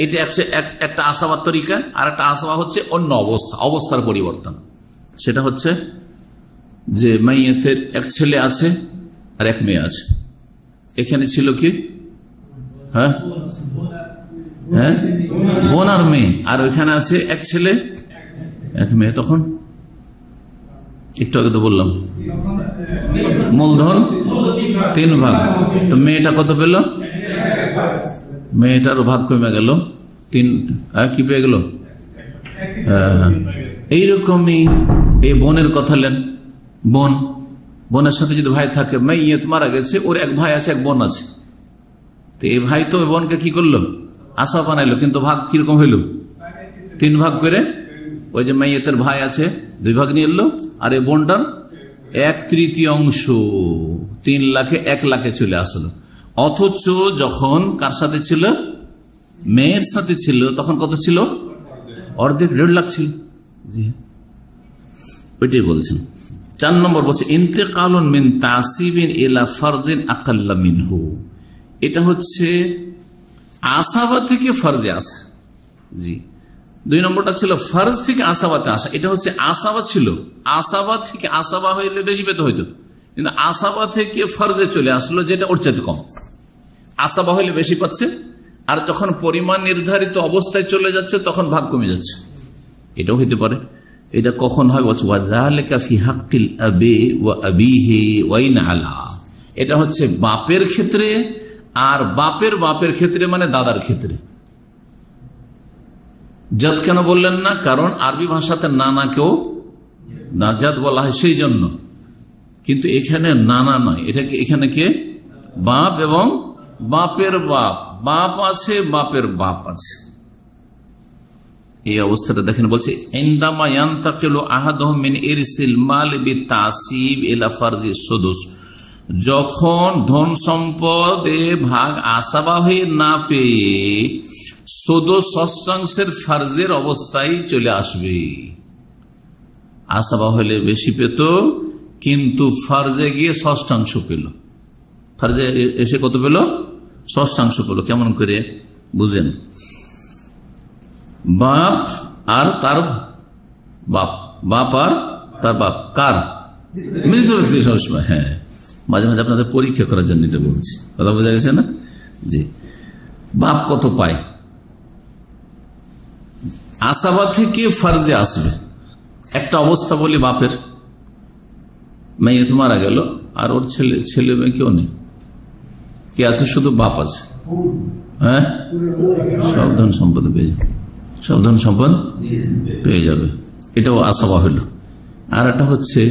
এটা একটা আসাবার তরিকা, আর একটা আসাবা হচ্ছে অন্য অবস্থার পরিবর্তন। সেটা হচ্ছে যে মাইয়াতের এক ছেলে আছে আর এক মেয়ে আছে। এখানে ছিল কি? হ্যাঁ, বোন আর মেয়ে, আর ওইখানে আছে এক ছেলে এক মেয়ে। তখন একটু আগে তো বললাম মূলধন 3 ভাগ, তো মেয়েটা কত পেল? মেয়েটারও ভাগ কমে গেল, 3 কি পেয়ে গেল? এইরকমই এই বোনের কথা নেন। বোনের সাথে যদি ভাই থাকে, মাইয়াত মারা গেছে, ওর এক ভাই আছে, এক বোন আছে, তো এই ভাই তো বোনকে কি করলো? আশা বানাইলো, কিন্তু ভাগ কিরকম হইল? 3 ভাগ করে। ওই যে মাইয়াতের ভাই আছে 2 ভাগ নিয়ে এলো, আর এই বোনটার 1/3 3 লাখে 1 লাখে চলে আসলো। অথচ যখন কার সাথে ছিল? মেয়ের সাথে ছিল, তখন কত ছিল? অর্ধেক, 1.5 লাখ ছিল। জি, ওইটাই বলছেন। 4 নম্বর বলছে ইন্তেকালুন মিন তাসিবিন ইলা ফারজিন আকাল্লা মিনহু। এটা হচ্ছে আসাবা থেকে ফরজে আসা। জি, 2 নম্বরটা ছিল ফরজ থেকে আসাবাতে আসা। এটা হচ্ছে আসাবা ছিল, আসাবা থেকে আসাবা হইলে বেশি পেতে হইতো, কিন্তু আসাবা থেকে ফরজে চলে আসলো, যেটা ওর চাইতে কম। আসাবা হইলে বেশি পাচ্ছে, আর যখন পরিমাণ নির্ধারিত অবস্থায় চলে যাচ্ছে তখন ভাগ কমে যাচ্ছে। এটাও হইতে পারে। এটা কখন হয়? বলছে ওয়াযালিকা ফি হাক্কিল আবি ওয়া আবিহি ওয়া ইন আলা। এটা হচ্ছে বাপের ক্ষেত্রে, আর বাপের ক্ষেত্রে মানে দাদার ক্ষেত্রে। জাত কেন বললেন না? কারণ আরবি ভাষাতে নানাকেও জাত বলা হয়, সেই জন্য। কিন্তু এখানে নানা নয়, এটাকে এখানে কে? বাপ এবং বাপের বাপ। বাপ আছে, বাপের বাপ আছে। এই অবস্থাটা দেখেন, বলছে ইনদামা ইয়ান্তাকিলু আহাদুহুম মিন ইরসিল মাল বিতাসিব ইলা ফারজি সুদুস। যখন ধন সম্পদে ভাগ আসাবা হয়ে না পেয়ে সুদুস ষষ্ঠাংশের ফারজের অবস্থায় চলে আসবে। আসাবা হলে বেশি পেত, কিন্তু ফারজে গিয়ে ষষ্ঠাংশ পেল। ফারজে এসে কত পেল? ষষ্ঠাংশ পেল। কেমন করে বুঝেন? বাপ আর তার বাপ, বাপ আর তার বাপ কার? মৃত ব্যক্তি সবসময়। হ্যাঁ, মাঝে মাঝে আপনাদের পরীক্ষা করার জন্য এটা বলছি, কথা বোঝা গেছে না? জি, বাপ কত পায়? আসাবা থেকে ফারজে আসবে। একটা অবস্থা বলি, বাপের মেয়ে তো মারা গেল, আর ওর ছেলে মেয়ে কেউ নেই, কে আছে? শুধু বাপ আছে। হ্যাঁ, সব ধন সম্পদ পেয়ে যাবে, সব ধন সম্পদ পেয়ে যাবে। এটাও আসাবা হলো। আর একটা হচ্ছে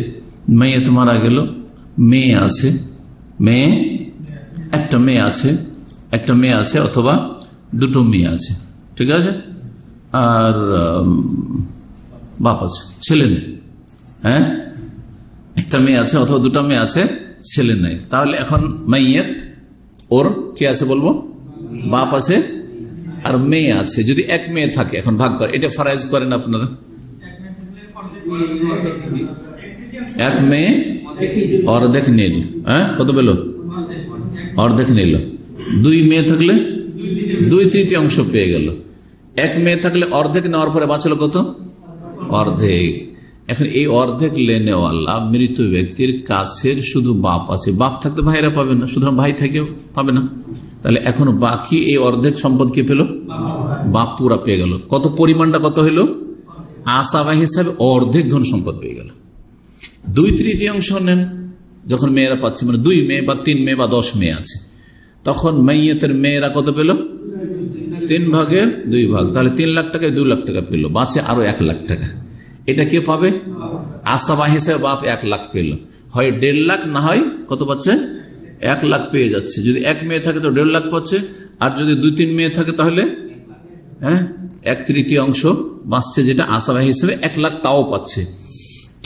মেয়ে তো মারা গেল, মেয়ে আছে, একটা মেয়ে আছে অথবা 2টো মেয়ে আছে, ঠিক আছে, আর বাপ আছে, ছেলে নেই। হ্যাঁ, একটা মেয়ে আছে অথবা 2টা মেয়ে আছে, ছেলে নেই। তাহলে এখন মাইয়াত ওর কে আছে বলবো? বাপ আছে আর মেয়ে আছে। যদি এক মেয়ে থাকে, এখন ভাগ করে, এটা ফারাইজ করেন আপনারা। এক মেয়ে অর্ধেক নিল, হ্যাঁ, কত পেল? অর্ধেক নিল। 2 মেয়ে থাকলে 2/3 পেয়ে গেল। এক মেয়ে থাকলে অর্ধেক নেওয়ার পরে বাঁচলো কত? অর্ধেক। এখন এই অর্ধেক লেনেওয়ালা মৃত ব্যক্তির কাছের শুধু বাপ আছে। বাপ থাকতে ভাইরা পাবে না, সুতরাং ভাই থেকে পাবে না। তাহলে এখন বাকি এই অর্ধেক সম্পদ কে পেল? বাপ পুরা পেয়ে গেল। কত পরিমাণটা কত হইল? আসাবা হিসাবে অর্ধেক ধন সম্পদ পেয়ে গেল। 2/3 নেন যখন মেয়েরা পাচ্ছে, মানে 2 মেয়ে বা 3 মেয়ে বা 10 মেয়ে আছে, তখন মাইয়াতের মেয়েরা কত পেল? 3 ভাগের 2 ভাগ। তাহলে 3 লাখ টাকায় 2 লাখ টাকা পেল, বাঁচে আরো 1 লাখ টাকা। এটা কে পাবে? আসাবা হিসেবে বাপ 1 লাখ পেল। হয় 1.5 লাখ, না হয় কত পাচ্ছে? 1 লাখ পেয়ে যাচ্ছে। যদি এক মেয়ে থাকে তো 1.5 লাখ পাচ্ছে, আর যদি 2-3 মেয়ে থাকে তাহলে 1/3 বাঁচছে, যেটা আসাবা হিসেবে 1 লাখ তাও পাচ্ছে।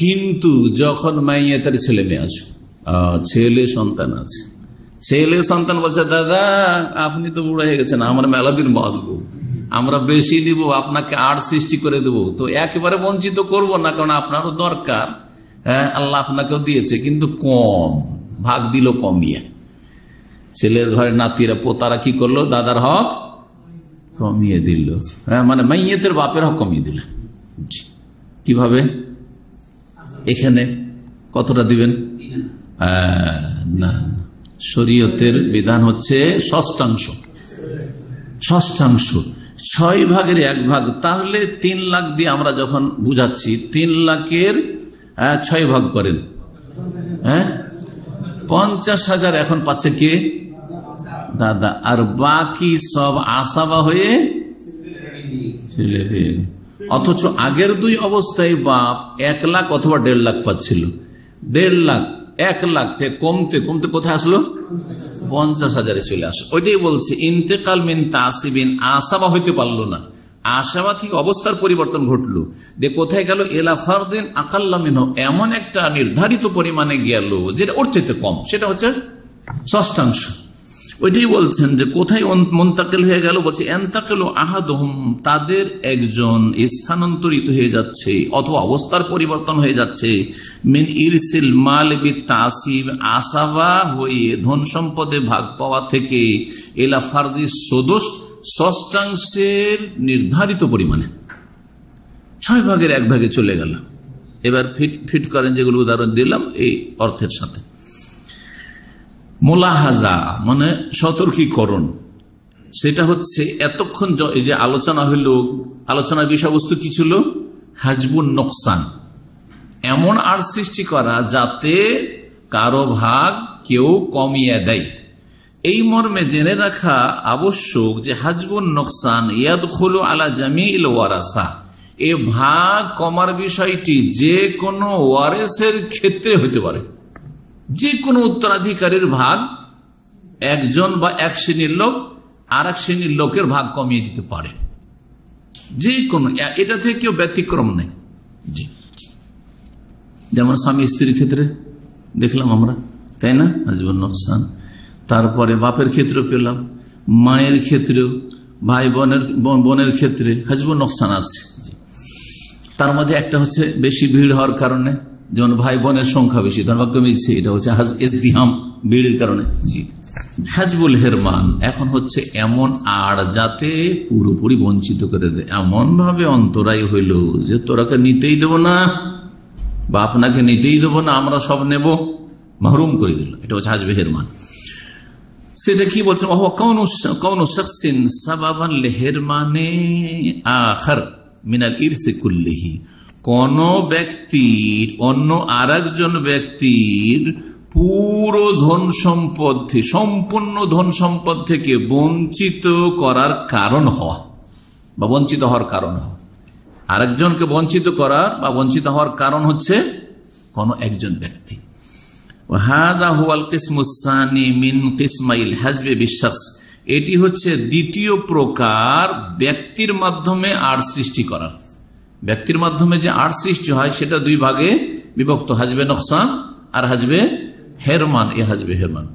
কিন্তু যখন মাইয়াতের ছেলে মেয়ে আছে, ছেলে সন্তান আছে, ছেলে সন্তান বলছে দাদা আপনি তো বুড়ো হয়ে গেছেন, আমরা মেলাদিন বাঁচবো, আমরা বেশি দিব, আপনাকে 8 সৃষ্টি করে দেবো, তো একেবারে বঞ্চিত করব না, কারণ আপনারও দরকার। হ্যাঁ, আল্লাহ আপনাকেও দিয়েছে, কিন্তু কম ভাগ দিল, কমিয়ে। ছেলের ঘরে নাতিরা পোতারা কি করলো? দাদার হক কমিয়ে দিল। হ্যাঁ, মানে মাইয়াতের বাপের হক কমিয়ে দিল। কিভাবে? এখানে কতটা দিবেন? না, শরীয়তের বিধান হচ্ছে ষষ্ঠাংশ। 6 ভাগের 1 ভাগ। তাহলে 3 লাখ দিয়ে আমরা যখন বুঝাচ্ছি, 3 লাখের 6 ভাগ করেন, হ্যাঁ 50,000 এখন পাচ্ছে কে? দাদা। আর বাকি সব আসাবা হয়ে ছেলে হয়ে, অথচ আগের দুই অবস্থায় বাপ 1 লাখ অথবা 1.5 লাখ পাচ্ছিল। 1.5 লাখ 1 লাখ থেকে কমতে কমতে কোথায় আসলো? 50,000 চলে আসলো। ওইটাই বলছে ইন্তেকাল মিন তাসিবিন, আসাবা হইতে পারলো না, আশাবা থেকে অবস্থার পরিবর্তন ঘটলো, যে কোথায় গেল? এলা ফারদিন আকাল্লা মিনহু, এমন একটা নির্ধারিত পরিমাণে গেল যেটা ওর চাইতে কম, সেটা হচ্ছে ষষ্ঠাংশ। ওইটাই বলছেন যে কোথায় মুনতাকিল হয়ে গেল, বলছে ইনতাকিলু আহাদুহুম, তাদের একজন স্থানান্তরিত হয়ে যাচ্ছে অথবা অবস্থার পরিবর্তন হয়ে যাচ্ছে, মিন ইরসিল মাল বিতাসিব, আসাবা হয়ে ধন সম্পদে ভাগ পাওয়া থেকে, এলা ফারদি সদস্য, ষষ্ঠাংশের নির্ধারিত পরিমাণে 6 ভাগের 1 ভাগে চলে গেল। এবার ফিট করেন যেগুলো উদাহরণ দিলাম এই অর্থের সাথে। মোলাহাজা মানে সতর্কীকরণ, সেটা হচ্ছে এতক্ষণ যে আলোচনা হইল, আলোচনার বিষয়বস্তু কি ছিল? হাজবুন নোকসান, এমন আর সৃষ্টি করা যাতে কারো ভাগ কেউ কমিয়ে দেয়। এই মর্মে জেনে রাখা আবশ্যক যে হাজবুন নোকসান ইয়াদখুলু আলা জামিল ওয়ারাসা, এ ভাগ কমার বিষয়টি যে কোনো ওয়ারেসের ক্ষেত্রে হতে পারে। যে কোনো উত্তরাধিকারীর ভাগ একজন বা এক শ্রেণীর লোক আর এক শ্রেণীর লোকের ভাগ কমিয়ে দিতে পারে, যে কোনো, এটা থেকে কেউ ব্যতিক্রম নেই। জি, যেমন স্বামী স্ত্রীর ক্ষেত্রে দেখলাম আমরা, তাই না? হাজবুন নোকসান। তারপরে বাপের ক্ষেত্রে পেলাম, মায়ের ক্ষেত্রেও, ভাই বোনের ক্ষেত্রে হাজবুন নোকসান আছে। তার মধ্যে একটা হচ্ছে বেশি ভিড় হওয়ার কারণে, যেমন ভাই বোনের সংখ্যা বেশি, ধর্মভাগ্য মিলছে, এটা হচ্ছে ইজদিহাম, ভিড়ের কারণে। জি, হাজবুল হেরমান এখন হচ্ছে এমন আর যাতে পুরোপুরি বঞ্চিত করে দেয়, এমন ভাবে অন্তরায় হইল যে তোরাকে নিতেই দেব না বা আপনাকে নিতেই দেব না, আমরা সব নেব, মাহরুম করে দিল। এটা হচ্ছে হাজবে হেরমান। সেটা কি বলছে? কওনু শাখসিন সাবাবান লিহিরমানে আখার মিনাল ইরসি কুল্লিহি, কোন ব্যক্তির অন্য আরেকজন ব্যক্তির পুরো ধন সম্পদ, সম্পূর্ণ ধন সম্পদ থেকে বঞ্চিত করার কারণ হওয়া বা বঞ্চিত হওয়ার কারণ হওয়া, আরেকজনকে বঞ্চিত করার বা বঞ্চিত হওয়ার কারণ হচ্ছে কোন একজন ব্যক্তি। এটি হচ্ছে দ্বিতীয় প্রকার ব্যক্তির মাধ্যমে আড় সৃষ্টি করার। ব্যক্তির মাধ্যমে যে আড় সৃষ্টি হয় সেটা 2 ভাগে বিভক্ত, হাজবে নোকসান আর হাজবে হেরমান। এ হাজবে হেরমান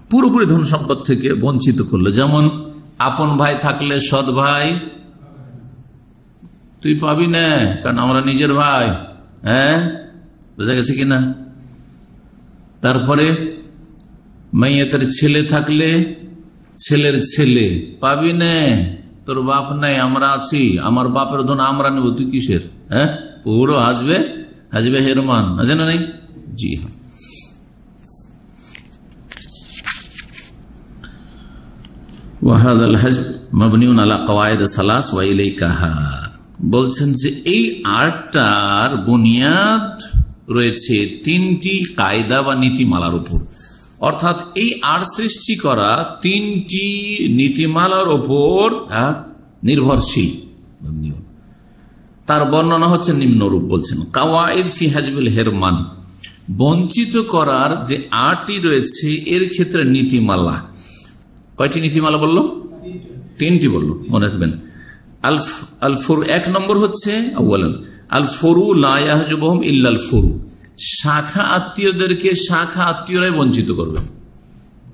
পুরোপুরি ধন সম্পদ থেকে বঞ্চিত করলো। যেমন আপন ভাই থাকলে সৎ ভাই তুই পাবি না, কারণ আমরা নিজের ভাই। হ্যাঁ, বোঝা গেছে কিনা? তারপরে মাইয়াতের ছেলে থাকলে ছেলের ছেলে পাবি না, তোর বাপ নাই, আমরা আছি, আমার বাপের ধন আমরা নেব, তুই কিসের? হ্যাঁ, পুরো হাজবে হেরমান আছে না? নেই? জি হ্যাঁ। বলছেন যে এই আটটার বুনিয়াদ রয়েছে 3টি কায়দা বা নীতিমালার উপর, অর্থাৎ এই আট সৃষ্টি করা 3টি নীতিমালার উপর নির্ভরশীল। তার বর্ণনা হচ্ছে নিম্নরূপ, বলছেন কাওয়াইদ ফি হাজবিল হেরমান, বঞ্চিত করার যে 8টি রয়েছে এর ক্ষেত্রে নীতিমালা। কয়টি নীতিমালা বলল? 3টি বলল, মনে রাখবেন। আল ফুরু, 1 নম্বর হচ্ছে আউয়ালান আল ফুরু লা ইয়াহজুবুহুম ইল্লা আল ফুরু, শাখা আত্মীয়দেরকে শাখা আত্মীয়রাই বঞ্চিত করবে।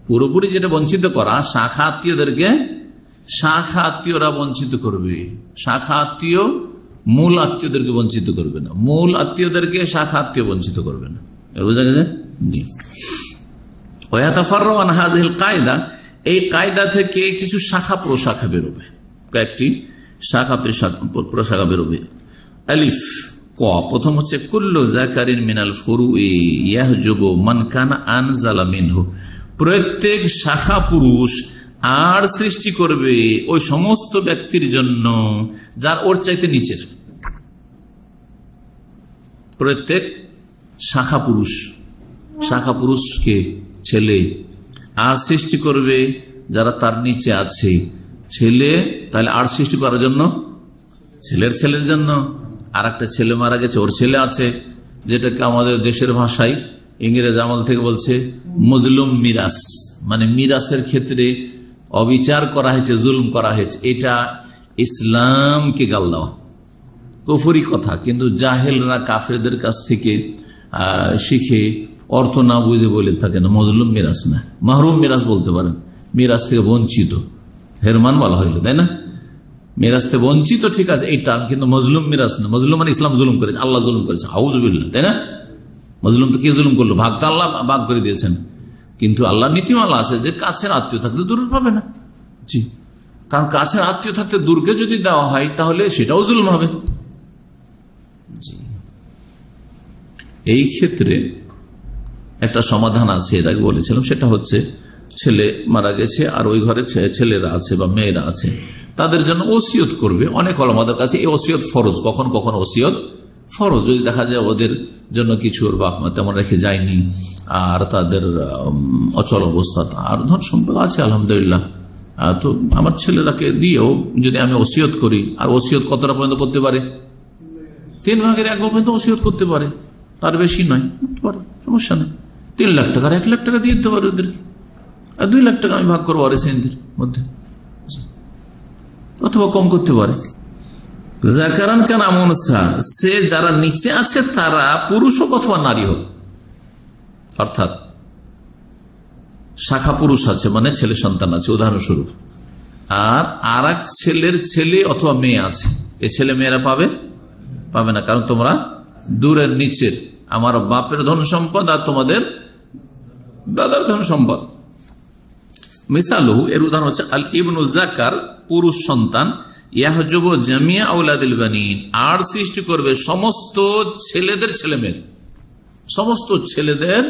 পুরোপুরি যেটা বঞ্চিত করা, শাখা আত্মীয়দেরকে শাখা আত্মীয়রা বঞ্চিত করবে। শাখা আত্মীয় মূল আত্মীয়দেরকে বঞ্চিত করবে না, মূল আত্মীয়দেরকে শাখা আত্মীয় বঞ্চিত করবে না। বুঝা গেছে? জি। ওয়াতাফাররু আন হাযিহিল কায়দা, এই কায়দা থেকে কিছু শাখা প্রশাখা বেরোবে, কয়েকটি শাখা প্রশাখা বেরোবে। আলিফ ক, প্রথম হচ্ছে কুল্লু যাকারিন মিনাল ফুরুই ইয়াহজুবু মান কানা আনজালা মিনহু, প্রত্যেক শাখা পুরুষ আর সৃষ্টি করবে ওই সমস্ত ব্যক্তির জন্য যার ওর চাইতে নিচের। প্রত্যেক শাখা পুরুষ শাখা পুরুষকে ছেলে, আর সৃষ্টি করবে যারা তার নিচে আছে ছেলে, তাহলে আর সৃষ্টি করার জন্য ছেলের ছেলের জন্য আর একটা ছেলে মারা গেছে, ওর ছেলে আছে, যেটাকে আমাদের দেশের ভাষায় ইংরেজ আমল থেকে বলছে মজলুম মিরাস, মানে মিরাসের ক্ষেত্রে অবিচার করা হয়েছে, জুলুম করা হয়েছে। এটা ইসলামকে গাল দেওয়া, কুফরি কথা। কিন্তু জাহেলরা কাফেরদের কাছ থেকে শিখে অর্থ না বুঝে বলে থাকে না, মজলুম মিরাস না, মাহরুম মিরাস বলতে পারেন, মিরাস থেকে বঞ্চিত, হেরমান বলা হইল, তাই না? মিরাস থেকে বঞ্চিত ঠিক আছে এই টার্ম, কিন্তু মজলুম মিরাস না। মজলুম মানে ইসলাম জুলুম করেছে, আল্লাহ জুলুম করেছে, আউযুবিল্লাহ, তাই না? মজলুম তো কে জুলুম করলো? ভাগ তো আল্লাহ ভাগ করে দিয়েছেন, কিন্তু আল্লাহ নীতিমালা আছে যে কাছের আত্মীয় থাকলে দূর পাবে না। জি, কারণ কাছের আত্মীয় থাকতে দূরকে যদি দেওয়া হয় তাহলে সেটাও জুলুম হবে। এই ক্ষেত্রে একটা সমাধান আছে, এর আগে বলেছিলাম, সেটা হচ্ছে ছেলে মারা গেছে আর ওই ঘরে ছেলেরা আছে বা মেয়েরা আছে, তাদের জন্য ওসিয়ত করবে। অনেক ওলামাদের কাছে এই ওসিয়ত ফরজ, কখন কখন ওসিয়ত ফরজ, যদি দেখা যায় ওদের জন্য কিছু ওর বাপ মা তেমন রেখে যায়নি আর তাদের অচল অবস্থা, আর ধন সম্পদ আছে আলহামদুলিল্লাহ, তো আমার ছেলেরাকে দিয়েও যদি আমি ওসিয়ত করি, আর ওসিয়ত কতটা পর্যন্ত করতে পারে? 3 ভাগের 1 ভাগ পর্যন্ত ওসিয়ত করতে পারে, তার বেশি নয়, করতে পারে, সমস্যা নেই। 3 লাখ টাকা 1 লাখ টাকা দিয়ে দিতে পারে ওদেরকে, আর 2 লাখ টাকা আমি ভাগ করবো আরেসেনদের মধ্যে, অথবা কম করতে পারে। সে যারা নিচে আছে তারা পুরুষ হোক অথবা নারী হোক, অর্থাৎ শাখা পুরুষ আছে মানে ছেলে সন্তান আছে উদাহরণস্বরূপ, আর এক ছেলের ছেলে অথবা মেয়ে আছে, এই ছেলে মেয়েরা পাবে না, কারণ তোমরা দূরের নিচের, আমার বাপের ধন সম্পদ আর তোমাদের দাদার ধন সম্পদ। মিসালহু, এর উদাহরণ হচ্ছে আল ইবনু যাকার, পুরুষ সন্তান, ইয়াহজুবু জামিয়া আওলাদিল বানিন, আর সৃষ্টি করবে সমস্ত ছেলেদের ছেলেমেয়ের, সমস্ত ছেলেদের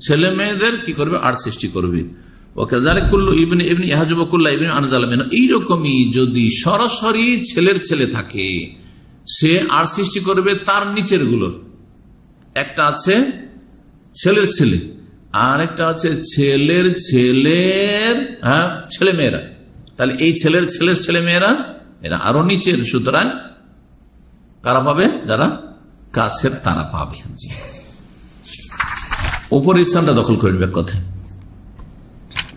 ছেলে মেয়েদের কি করবে? আর সৃষ্টি করবে। এইরকমই যদি সরাসরি ছেলের ছেলে থাকে, সে আর সৃষ্টি করবে তার নিচের গুলোর, একটা আছে ছেলের ছেলে, আর একটা আছে ছেলের ছেলের ছেলে মেয়েরা, তাহলে এই ছেলের ছেলের ছেলে মেয়েরা এরা আরো নিচের, সুতরাং কারা পাবে? যারা কাছের তারা পাবে। উপর স্থানটা দখল করবে কথায়।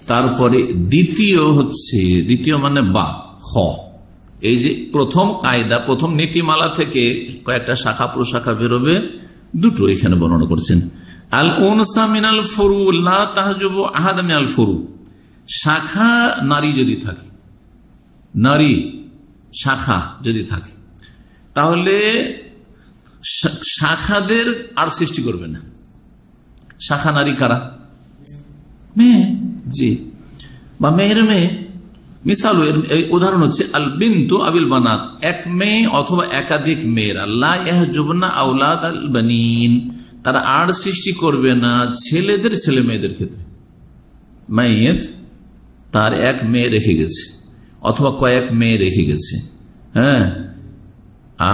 তারপরে দ্বিতীয় মানে বা হ, এই যে প্রথম কায়দা, প্রথম নীতিমালা থেকে কয়েকটা শাখা প্রশাখা বেরোবে, দুটো এখানে বর্ণনা করছেন। আল উনসা মিনাল ফুরু লা তাহজুবু আহাদ মিনাল ফুরু, শাখা নারী যদি থাকে, নারী শাখা যদি থাকে, তাহলে শাখাদের আর সৃষ্টি করবে না। শাখা নারী কারা? মেয়ে, জি, বা মেয়ের মেয়ে। মিসাল উদাহরণ হচ্ছে আল বিনতু আবিল বানাত, এক মেয়ে অথবা একাধিক মেয়েরা, লা ইয়াহজুবনা আওলাদ আল বানিন, তারা আর সৃষ্টি করবে না ছেলেদের ছেলে মেয়েদের ক্ষেত্রে। মাইয়েত তার এক মেয়ে রেখে গেছে অথবা কয়েক মেয়ে রেখে গেছে, হ্যাঁ,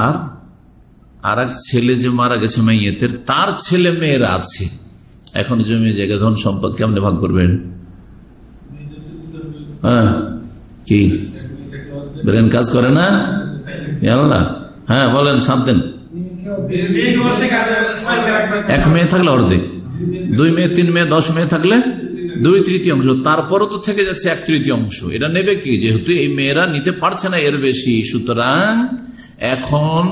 আর এক ছেলে যে মারা গেছে মাইয়েতের, তার ছেলে মেয়েরা আছে, এখন জমি জায়গা ধন সম্পদ কেমনে ভাগ করবেন? হ্যাঁ, কি ব্রেন কাজ করে না? হ্যাঁ বলেন, সাবধান। এক মেয়ে থাকলে অর্ধেক, 2 মেয়ে 3 মেয়ে 10 মেয়ে থাকলে 2/3, তারপরও তো থেকে যাচ্ছে 1/3। এটা নেবে কি? যেহেতু এই মেয়েরা নিতে পারছে না এর বেশি, সুতরাং এখন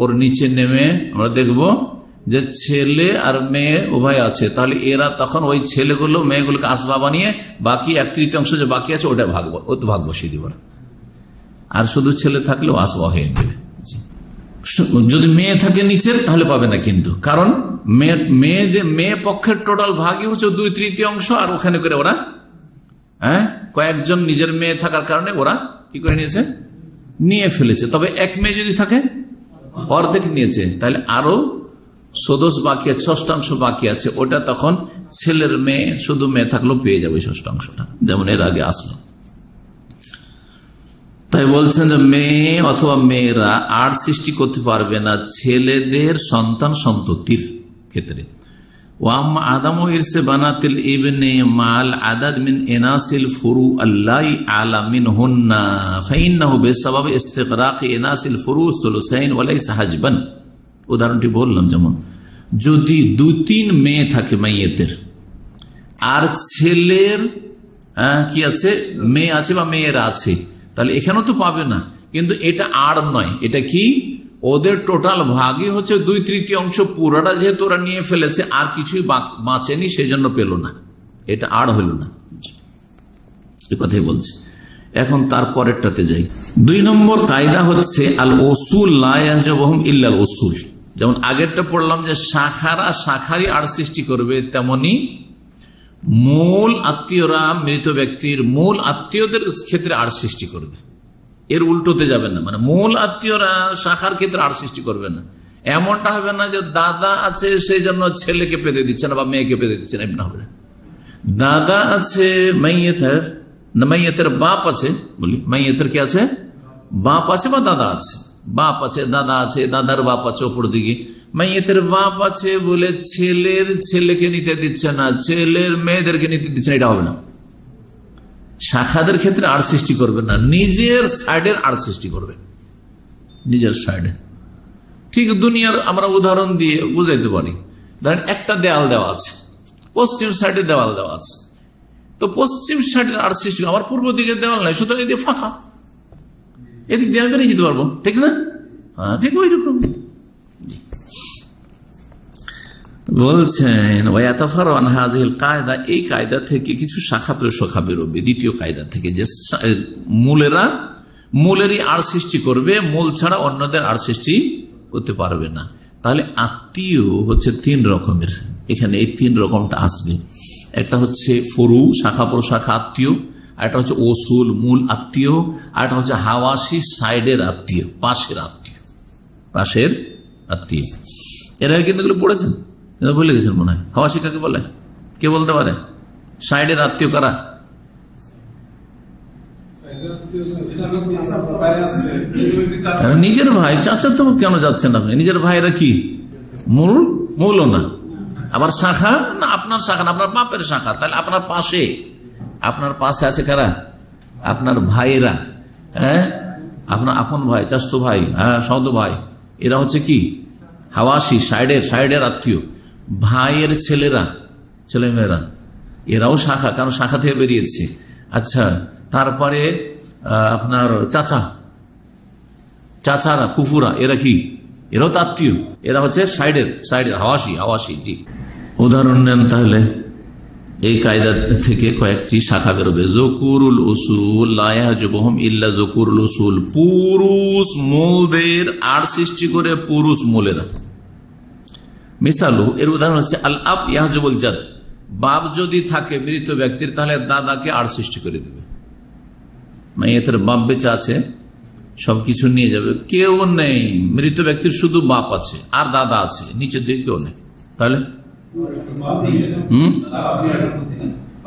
ওর নিচে নেমে আমরা দেখব যে ছেলে আর মেয়ে উভয় আছে, তাহলে এরা তখন ওই ছেলেগুলো মেয়েগুলোকে আসবা বানিয়ে বাকি 1/3 যে বাকি আছে ওটা ভাগ, ও তো ভাগ বসিয়ে দিব, আর শুধু ছেলে থাকলেও আসবা হয়ে যাবে। যদি মেয়ে থাকে নিচের তাহলে পাবে না, কিন্তু কারণ মেয়ে পক্ষের টোটাল ভাগই হচ্ছে 2/3, আর ওখানে করে ওরা কয়েকজন নিজের মেয়ে থাকার কারণে ওরা কি করে নিয়েছে, নিয়ে ফেলেছে। তবে এক মেয়ে যদি থাকে অর্ধেক নিয়েছে, তাহলে আরো সদস্য বাকি আছে, 6 বাকি আছে, ওটা তখন ছেলের মেয়ে, শুধু মেয়ে থাকলেও পেয়ে যাবে 6টা, যেমন এর আগে আসলো। তাই বলছেন যে মেয়ে অথবা মেয়েরা আর সৃষ্টি করতে পারবে না ছেলেদের সন্তান সন্ততির ক্ষেত্রে। ওয়াম্মা আদম ও ইরসে বানাতিল ইবনে মাল আদাদ মিন ইনাসিল ফুরু আল্লাহি আলা মিনহুন্না ফাইন্নাহু বিসাবাব ইস্তিগরাক ইনাসিল ফুরু সুলুসাইন ওয়া লাইসা হাজবান। উদাহরণটি বললাম, যেমন যদি 2-3 মেয়ে থাকে মাইয়েতের, আর ছেলের কি আছে, মেয়ে আছে বা মেয়েরা আছে, তাহলে এখানেও তো পাবে না। কিন্তু এটা আর নয়, এটা কি, ওদের টোটাল ভাগই হচ্ছে 2/3 পুরোটা যেহেতু ওরা নিয়ে ফেলেছে, আর কিছুই বাঁচেনি, সেই জন্য পেল না, এটা আর হইল না। এ কথাই বলছে। এখন তার পরেরটাতে যাই। 2 নম্বর কায়দা হচ্ছে আল ওসুল লা ইয়াহজুবুহুম ইল্লা আল ওসুল। যেমন আগেরটা পড়লাম যে শাখারা শাখারই আর সৃষ্টি করবে, তেমনি মূল আত্মীয়রা মৃত ব্যক্তির মূল আত্মীয়দের ক্ষেত্রে আর সৃষ্টি করবে। এর উল্টোতে যাবে না, মানে মূল আত্মীয়রা শাখার ক্ষেত্রে আর সৃষ্টি করবে না। এমনটা হবে না যে দাদা আছে সেই জন্য ছেলেকে পেতে দিচ্ছে না বা মেয়েকে পেতে দিচ্ছে না, এমন হবে না। দাদা আছে মাইয়েতের, না মাইয়েতের বাপ আছে, বলি মাইয়েতের কি আছে, বাপ আছে বা দাদা আছে, বাপ আছে দাদা আছে, দাদার বাপ আছে ওপর দিকে, মাইয়েতের বাপ আছে বলে ছেলের ছেলেকে নিতে দিচ্ছে না, ছেলের মেয়েদেরকে নিতে দিচ্ছে না, এটা হবে না। শাখাদের ক্ষেত্রে আর সৃষ্টি করবে না, নিজের সাইডের আর সৃষ্টি করবে, নিজের সাইডে। ঠিক দুনিয়ার আমরা উদাহরণ দিয়ে বুঝাইতে পারি। ধরেন একটা দেওয়াল দেওয়া আছে, পশ্চিম সাইডে দেওয়াল দেওয়া আছে, তো পশ্চিম সাইডের আর সৃষ্টি, আমার পূর্ব দিকে দেওয়াল নাই, সুতরাং এদিকে ফাঁকা, এদিক দিয়ে বেরিয়ে যেতে পারবো, ঠিক না? হ্যাঁ, ঠিক ওই রকম বলছেন। এই কায়দা থেকে কিছু শাখা প্রশাখা বেরোবে দ্বিতীয় কায়দা থেকে, যে মূলেরই আর সৃষ্টি করবে, মূল ছাড়া অন্যদের আর সৃষ্টি করতে পারবে না। তাহলে আত্মীয় হচ্ছে 3 রকমের, এখানে এই 3 রকমটা আসবে। একটা হচ্ছে ফরু শাখা প্রশাখা আত্মীয়, একটা হচ্ছে ওসুল মূল আত্মীয়, আর একটা হচ্ছে হাওয়াসি সাইডের আত্মীয়, পাশের আত্মীয়, পাশের আত্মীয়। এরা কিন্তু এগুলো পড়েছেন, বলে গেছেন মনে হয়। হাওয়াসি কাকে বলে, কে বলতে পারে? সাইডের আত্মীয় কারা? নিজের ভাই, চাচা তো কেন যাচ্ছেন আপনি? নিজের ভাইরা কি মূল না, আবার শাখা না, আপনার শাখা না, আপনার বাপের শাখা। তাহলে আপনার পাশে আছে কারা? আপনার ভাইয়েরা, হ্যাঁ, আপনার আপন ভাই, চাচতো ভাই, হ্যাঁ, সদ ভাই, এরা হচ্ছে কি হাওয়াসি সাইডের আত্মীয়। ভাইয়ের ছেলেরা, ছেলেমেয়েরা, এরাও শাখা, কারণ শাখা থেকে বেরিয়েছে। আচ্ছা, তারপরে আপনার চাচারা, ফুফুরা, এরা কি, এরাও তো আত্মীয়, এরা হচ্ছে সাইডের হাওয়াসি। জি, উদাহরণ নেন তাহলে এই কায়দা থেকে কয়েকটি শাখা বেরোবে। যকুরুল উসুল লা ইয়াহজুবুহুম ইল্লা যকুরুল উসুল, পুরুষ মূলদের আর সৃষ্টি করে পুরুষ মূলেরা। মিসালু, এর উদাহরণ হচ্ছে আল আব ইয়াহজুবুল জাদ, বাপ যদি থাকে মৃত ব্যক্তির, তাহলে দাদাকে আর সৃষ্টি করে দেবে। মাইয়াতের বাপ বেঁচে আছে, সবকিছু নিয়ে যাবে, কেউ নেই, মৃত ব্যক্তির শুধু বাপ আছে আর দাদা আছে, নিচের দিকে কেউ নেই, তাহলে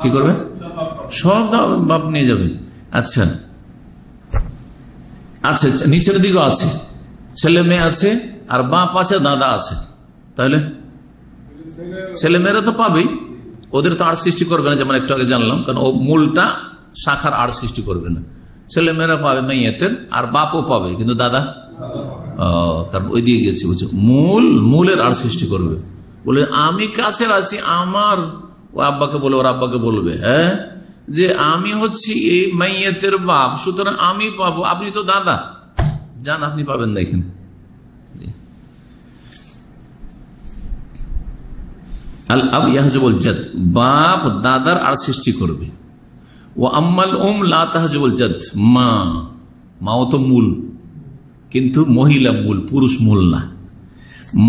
কি করবে? সব বাপ নিয়ে যাবে। আচ্ছা, নিচের দিকেও আছে, ছেলে মেয়ে আছে, আর বাপ আছে, দাদা আছে, তাহলে ছেলে মেয়েরা তো পাবেই, ওদের তো আর সৃষ্টি করবে না, যেমন একটু আগে জানলাম, কারণ ও মূলটা শাখার আর সৃষ্টি করবে না। ছেলে মেয়েরা পাবে মাইয়াতের, আর বাপও পাবে, কিন্তু দাদা কারণ ওই দিয়ে গেছে, বুঝছো, মূলের আর সৃষ্টি করবে। বলে আমি কাছে আছি, আমার ও আব্বাকে বলে, ওর আব্বাকে বলবে, হ্যাঁ, যে আমি হচ্ছি এই মাইয়াতের বাপ, সুতরাং আমি পাবো, আপনি তো দাদা, যান, আপনি পাবেন না এখানে। আল আব ইয়াহজুবুল জাদ, বাপ দাদার আর সৃষ্টি করবে। ও আম্মাল লা তাহজুবুল জাদ, মাও তো মূল, কিন্তু মহিলা মূল, পুরুষ মূল না।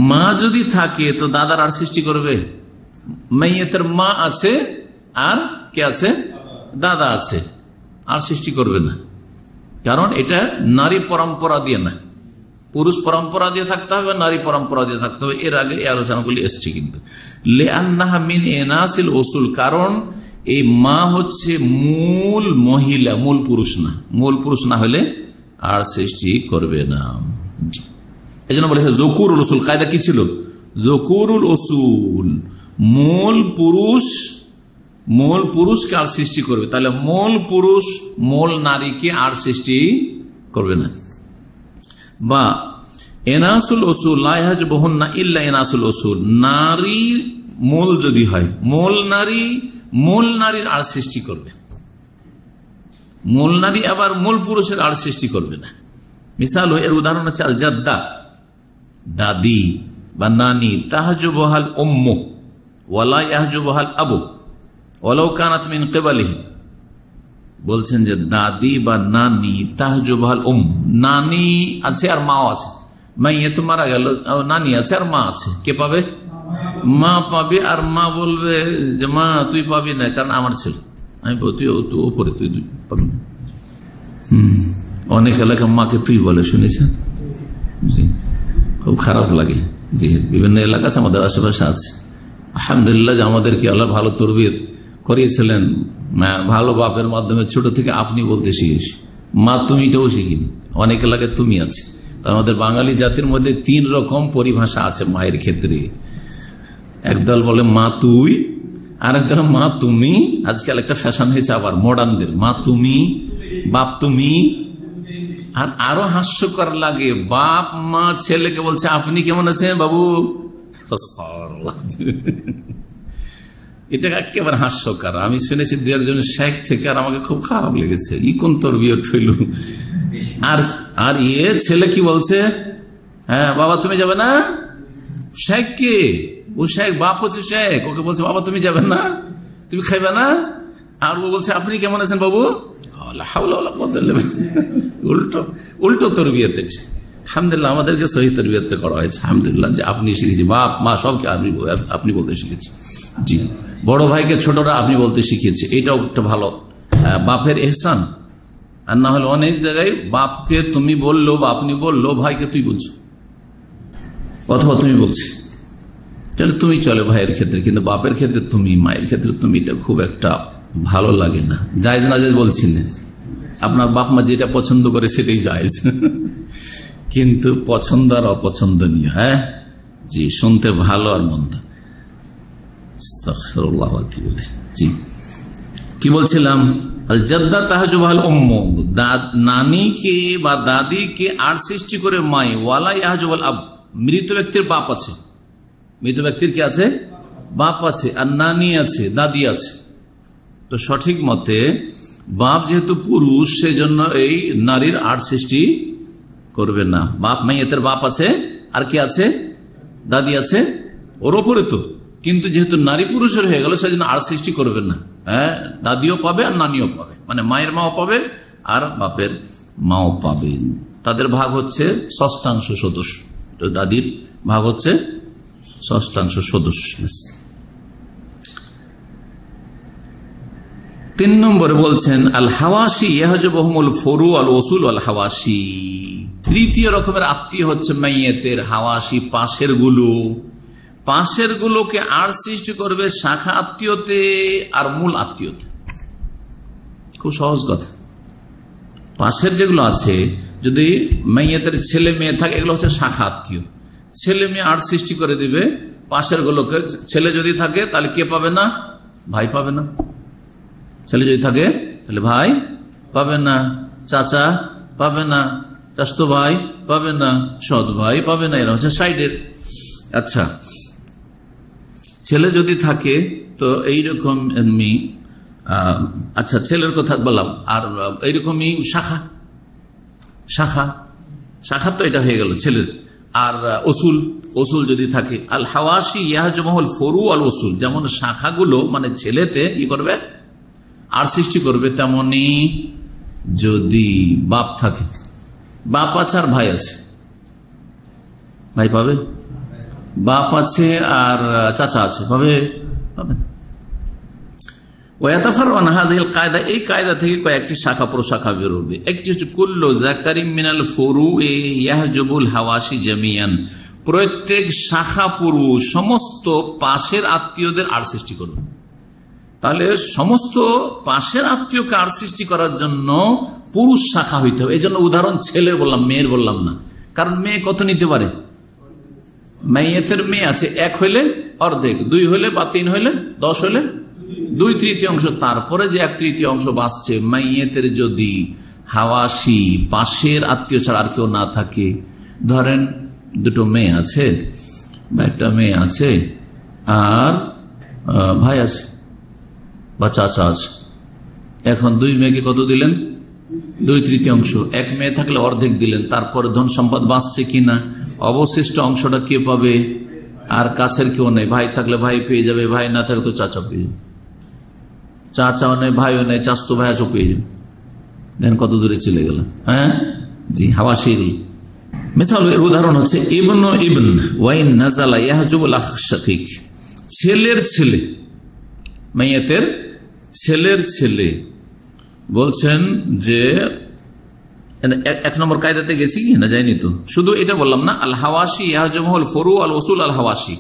মা যদি থাকে তো দাদার আর সৃষ্টি করবে? মাইয়াতের মা আছে আর কে আছে? দাদা আছে, আর সৃষ্টি করবে না, কারণ এটা নারী পরম্পরা দিয়ে না, পুরুষ পরম্পরা দিয়ে থাকতে হবে, নারী পরম্পরা দিয়ে থাকতে হবে। এর আগে এই আলোচনাগুলি এসছে। কিন্তু লিআন্নাহা মিন ইনাসিল উসুল, কারণ এই মা হচ্ছে মূল মহিলা, মূল পুরুষ না হলে আর সৃষ্টি করবে না। এই জন্য বলেছে যকুরুল উসুল। কায়দা কি ছিল? যকুরুল উসুল, মূল পুরুষকে আর সৃষ্টি করবে, তাহলে মূল পুরুষ মূল নারীকে আর সৃষ্টি করবে না। বা এনাসুল উসুল লা ইয়াহজুবুহুন্না ইল্লা এনাসুল উসুল, নারী মূল যদি হয়, মূল নারীর আর সৃষ্টি করবে, মূল নারী আবার মূল পুরুষের আর সৃষ্টি করবে না। মিসাল এর উদাহরণ হচ্ছে আল জাদ্দা, দাদি বা নানি, তাহজুবুহাল উম্মু ওয়ালা ইয়াহজুবুহাল আবু ওয়ালাউ কানাত মিন কিবালিহি, বলছেন যে দাদি বা নানি তাহজুবুহাল নানি আছে আর মাও আছে, মাইয়ে তো মারা গেল, নানি আছে আর মা আছে, কে পাবে? মা পাবে। আর মা বলবে যে মা তুই পাবি না, কারণ আমার ছেলে, আমি তুই ওপরে, তুই পাবি না। অনেক এলাকা মাকে তুই বলে, শুনেছেন? জি, খুব খারাপ লাগে। জি, বিভিন্ন এলাকা আছে, আমাদের আশেপাশে আছে। আলহামদুলিল্লাহ যে আমাদেরকে আল্লাহ ভালো তরবিয়ত করিয়েছিলেন, ভালো বাপের মাধ্যমে ছোট থেকে আপনি বলতে শিখেছি, মা তুমিটাও শিখিনি। অনেক এলাকায় তুমি আছে। তার আমাদের বাঙালি জাতির মধ্যে 3 রকম পরিভাষা আছে মায়ের ক্ষেত্রে। একদল বলে মা তুই, আর একদল মা তুমি। আজকাল একটা ফ্যাশন হয়েছে আবার মডার্নদের, মা তুমি, বাপ তুমি। আর আরো হাস্যকর লাগে, বাপ মা ছেলেকে বলছে আপনি কেমন আছেন বাবু, এটা একেবারে হাস্যকর। আমি শুনেছি 2-1 শেখ থেকে, আর আমাকে খুব খারাপ লেগেছে। ই কোন তরবিয়ত হইল? আর ছেলে কি বলছে, হ্যাঁ বাবা তুমি যাবে না? শেখ কে? ও শেখ, বাপ হচ্ছে শেখ, ওকে বলছে বাবা তুমি যাবে না, তুমি খাইবে না? আর ও বলছে আপনি কেমন আছেন বাবু? উল্টো তরবিয়ত। আলহামদুলিল্লাহ আমাদেরকে সহি তরবিয়ত করা হয়েছে, আলহামদুলিল্লাহ যে আপনি শিখেছি, বাপ মা সবকে আপনি বলতে শিখেছি। জি, বড় ভাইকে ছোটরা আপনি বলতে শিখেছে, এটাও একটা ভালো বাপের এহসান। আর না হলে অনেক জায়গায় বাপকে তুমি বললো বা আপনি বললো, ভাইকে তুই বলছো অথবা তুমি বলছি, তাহলে তুমি চলে ভাইয়ের ক্ষেত্রে, কিন্তু বাপের ক্ষেত্রে তুমি, মায়ের ক্ষেত্রে তুমি, এটা খুব একটা ভালো লাগে না। জায়েজ না জায়েজ বলছি না, আপনার বাপ মা যেটা পছন্দ করে সেটাই জায়েজ, কিন্তু পছন্দ আর অপছন্দনীয়। হ্যাঁ জি, শুনতে ভালো আর মন্দ। জি, কি বলছিলাম? আল জাদ্দা তাহজুবুহাল উম্মু, নানিকে বা দাদিকে আর সৃষ্টি করে মাই, ওয়ালা ইয়াহজুবুল আব, মৃত ব্যক্তির বাপ আছে, মৃত ব্যক্তির কি আছে? বাপ আছে, আর নানি আছে, দাদি আছে। তো সঠিক মতে বাপ যেহেতু পুরুষ, সেজন্য এই নারীর আর সৃষ্টি করবে না। বাপ মাইয়াতের বাপ আছে, আর কি আছে? দাদি আছে, ওর ওপরে তো। কিন্তু যেহেতু নারী পুরুষের হয়ে গেল, সেজন্য আর সৃষ্টি করবে না। হ্যাঁ, দাদিও পাবে আর নানিও পাবে, মানে মায়ের মাও পাবে আর বাপের মাও পাবে। তাদের ভাগ হচ্ছে ষষ্ঠাংশ সদস্য, তো দাদির ভাগ হচ্ছে ষষ্ঠাংশ সদস্য। 3 নম্বরে বলছেন আল হাওয়াসি ইয়াহজুবুহুমুল ফুরু আল উসুল আল হাওয়াসি, তৃতীয় রকমের আত্মীয় হচ্ছে মাইয়াতের হাওয়াসি, পাশের গুলোকে আর সৃষ্টি করবে শাখা আত্মীয়তে আর মূল আত্মীয়তে। খুব সহজ কথা। পাশের যেগুলো আছে, যদি মাইয়াতের ছেলে মেয়ে থাকে, এগুলো হচ্ছে শাখা আত্মীয়। ছেলে মেয়ে আর সৃষ্টি করে দিবে পাশের গুলোকে। ছেলে যদি থাকে তাহলে কে পাবে না? ভাই পাবে না। ছেলে যদি থাকে তাহলে ভাই পাবে না, চাচা পাবে না, চাচতো ভাই পাবে না, সৎ ভাই পাবে না, এরা হচ্ছে সাইডের। আচ্ছা, ছেলে যদি থাকে তো এইরকম, আচ্ছা ছেলের কথা বললাম, আর এইরকমই শাখা তো এটা হয়ে গেল ছেলের। আর অসুল যদি থাকে, আল হাওয়াসি ইয়াহজুবুহুল ফুরু আল উসুল, যেমন শাখাগুলো মানে ছেলেতে কি করবে? আর সৃষ্টি করবে। তেমনি যদি বাপ থাকে, বাপ আছে আর ভাই আছে, ভাই পাবে? বাপ আছে আর চাচা আছে, পাবে? এই কায়দা থেকে কয়েকটি শাখা প্রশাখা বেরোবে। একটি হচ্ছে কুল্লু যাকারিম মিনাল ফুরুই ইয়াহজুবুল হাওয়াসি জামিয়ান, প্রত্যেক শাখা পুরুষ সমস্ত পাশের আত্মীয়দের আর সৃষ্টি করবে। তাহলে সমস্ত পাশের আত্মীয়কে আর সৃষ্টি করার জন্য পুরুষ শাখা হইতে হবে। এই জন্য উদাহরণ ছেলের বললাম, মেয়ের বললাম না, কারণ মেয়ে কত নিতে পারে? মাইয়াতের মেয়ে আছে, 1 হইলে অর্ধেক, 2 হইলে বা 3 হইলে 10 হইলে 2/3, তারপরে যে 1/3 বাঁচছে। মাইয়াতের যদি হাওয়াসি পাশের আত্মীয় ছাড়া আর কেউ না থাকে, ধরেন 2টো মেয়ে আছে বা একটা মেয়ে আছে আর ভাই আছে বা চাচা আছে, এখন 2 মেয়েকে কত দিলেন? 2/3। 1 মেয়ে থাকলে অর্ধেক দিলেন, তারপরে ধন সম্পদ বাঁচছে কিনা, অবশিষ্ট অংশটা কে পাবে? আর কাছের কেউ নেই, ভাই থাকলে ভাই পেয়ে যাবে, ভাই না থাকলে তো চাচা পেয়ে যাবে, চাচাও নেই ভাইও নেই, চাচতো ভাই আছো পেয়ে যাবে। দেখেন কত দূরে চলে গেল। হ্যাঁ জি, হাওয়াসি। মিসাল এর উদাহরণ হচ্ছে ইবনু ইবন ওয়াইন নাজালা ইয়াহজুবুল আখ শাকিক, ছেলের ছেলে, মাইয়াতের ছেলের ছেলে। বলছেন যে 1 নম্বর কায়দাতে গেছি না, যায়নি তো, শুধু এটা বললাম না। আল হাওয়াসি ইয়াহজুবুল ফুরু আল উসুল আল হাওয়াসি,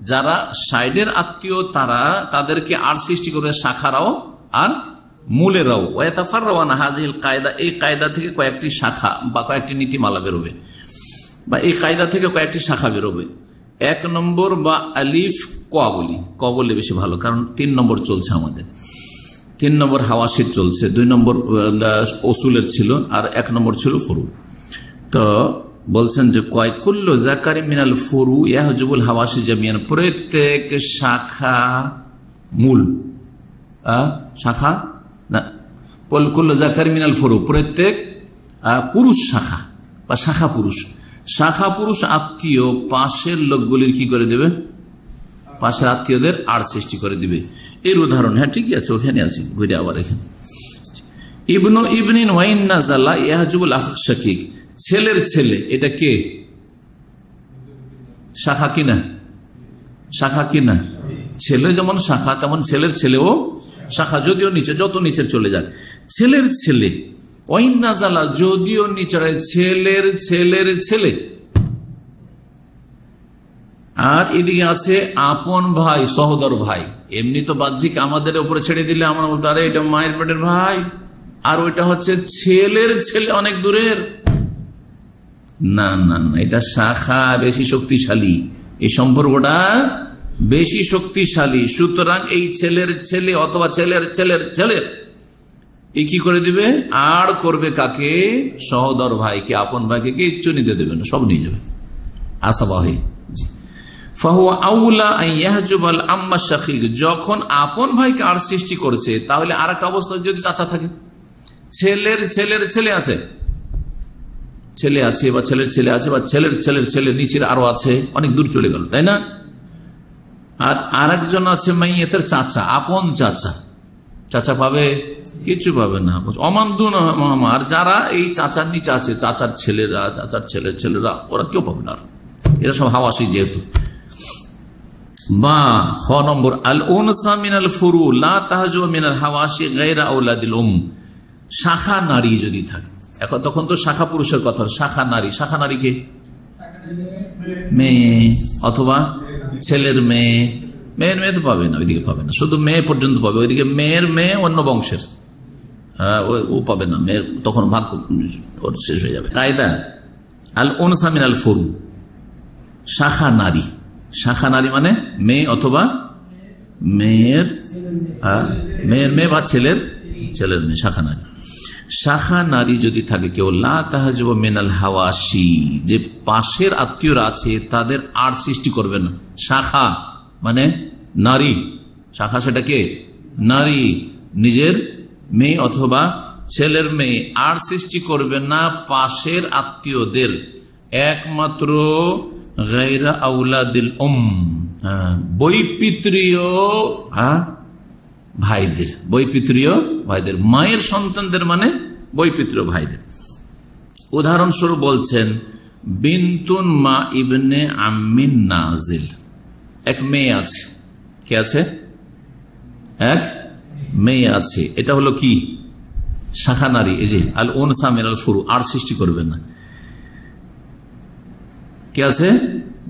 যারা সাইডের আত্মীয় তারা তাদেরকে আর সৃষ্টি করে শাখারাও আর মূলেরাও। ওয়াতাফাররাওয়ানা হাযিহিল কায়দা, এই কায়দা থেকে কয়েকটি শাখা বা কয়েকটি নীতিমালা বেরোবে, বা এই কায়দা থেকে কয়েকটি শাখা বেরোবে। 1 নম্বর বা আলিফ ক বলি, ক বললে বেশি ভালো, কারণ 3 নম্বর চলছে আমাদের। 3 নম্বর হাওয়াসির চলছে, 2 নম্বর উসুলের ছিল, আর 1 নম্বর ছিল ফুরু। তো বলছেন যে কুল্লু যাকারি মিনাল ফুরু ইয়াহজুবুল হাওয়াসি জামিয়ান, প্রত্যেক শাখা মূল, শাখা না, কুল্লু যাকারি মিনাল ফুরু, প্রত্যেক পুরুষ শাখা বা শাখা পুরুষ, শাখা পুরুষ আত্মীয় পাশের লোকগুলির কি করে দেবে? পাশের আত্মীয়দের আর সৃষ্টি করে দিবে। এর উদাহরণ, হ্যাঁ ঠিকই আছে, ওখানে আছে, ঘুরে আবার এখানে ইবনু ইবনিন ওয়াইন নাজালা ইয়াহজুবুল আখ শাকিক, ছেলের ছেলে, এটা কে? শাখা কিনা? শাখা কিনা? ছেলে যেমন শাখা, তেমন ছেলের ছেলেও শাখা, যদিও নিচে, যত নিচের চলে যায়। ছেলের ছেলে ওয়াইন নাজালা, যদিও নিচে, ছেলের ছেলের ছেলে। আর এদিকে আছে আপন ভাই, সহোদর ভাই। এমনি তো বাহ্যিক আমাদের উপরে ছেড়ে দিলে আমরা বলতো আরে এটা মায়ের পেটের ভাই, আর ওইটা হচ্ছে ছেলের ছেলে, অনেক দূরের। না না না, এটা শাখা বেশি শক্তিশালী, এই সম্পর্কটা বেশি শক্তিশালী। সুতরাং এই ছেলের ছেলে অথবা ছেলের ছেলের ছেলের এই কি করে দিবে? আর করবে কাকে? সহোদর ভাইকে, আপন ভাইকে কিচ্ছু নিতে দেবে না, সব নিয়ে যাবে। আসাবাহি যখন আপন ভাইকে আর সৃষ্টি করেছে, তাহলে আর একটা অবস্থা, যদি চাচা থাকে, ছেলের ছেলের ছেলে আছে, ছেলে আছে বা ছেলের ছেলে আছে বা ছেলের ছেলের ছেলে নিচের আরো আছে, অনেক দূর চলে গেল, তাই না? আর আরেকজন আছে মাইয়াতের চাচা, আপন চাচা, চাচা পাবে? কিছু পাবে না, অমান্দুন। আর যারা এই চাচার নিচে আছে, চাচার ছেলেরা, চাচার ছেলের ছেলেরা, ওরা কেউ পাবে না, এরা সব হাওয়াসি যেহেতু। বা খ নম্বর আল উনসা মিনাল ফুরু লা তাহজু মিনাল হাওয়াসি গায়রা আওলাদিল শাখা নারী যদি থাকে, এখন তখন তো শাখা পুরুষের কথা, শাখা নারী, শাখা নারী কে? মেয়ে অথবা ছেলের মেয়ে। মেয়ের মেয়ে তো পাবে না, ওইদিকে পাবে না, শুধু মেয়ে পর্যন্ত পাবে, ওইদিকে মেয়ের মেয়ে অন্য বংশের, হ্যাঁ ও পাবে না, মেয়ের তখন ভাগ শেষ হয়ে যাবে। কায়দা আল উনসা মিনাল ফুরু, শাখা নারী। শাখা নারী মানে মেয়ে অথবা মেয়ের মেয়ে বা ছেলের ছেলের মেয়ে, শাখা নারী। শাখা নারী যদি থাকে কেউ, লা তাহজব মিনাল হাওয়াসি, যে পাশের আত্মীয়রা আছে তাদের আর সৃষ্টি করবে না। শাখা মানে নারী, শাখা সেটা কে? নারী, নিজের মেয়ে অথবা ছেলের মেয়ে আর সৃষ্টি করবে না পাশের আত্মীয়দের, একমাত্র গায়রা আওলাদিল বৈপিত্রীয় ভাইদের, বৈপিত্রীয় ভাইদের, মায়ের সন্তানদের মানে বৈপিত্রীয় ভাইদের। উদাহরণস্বরূপ বলছেন বিনতুন মা ইবনে আম্মিন নাজিল, এক মেয়ে আছে। কে আছে? এক মেয়ে আছে। এটা হলো কি? শাখা নারী। এই যে আল উনসা মিনাল ফুরু, আর সৃষ্টি করবে না। কে আছে?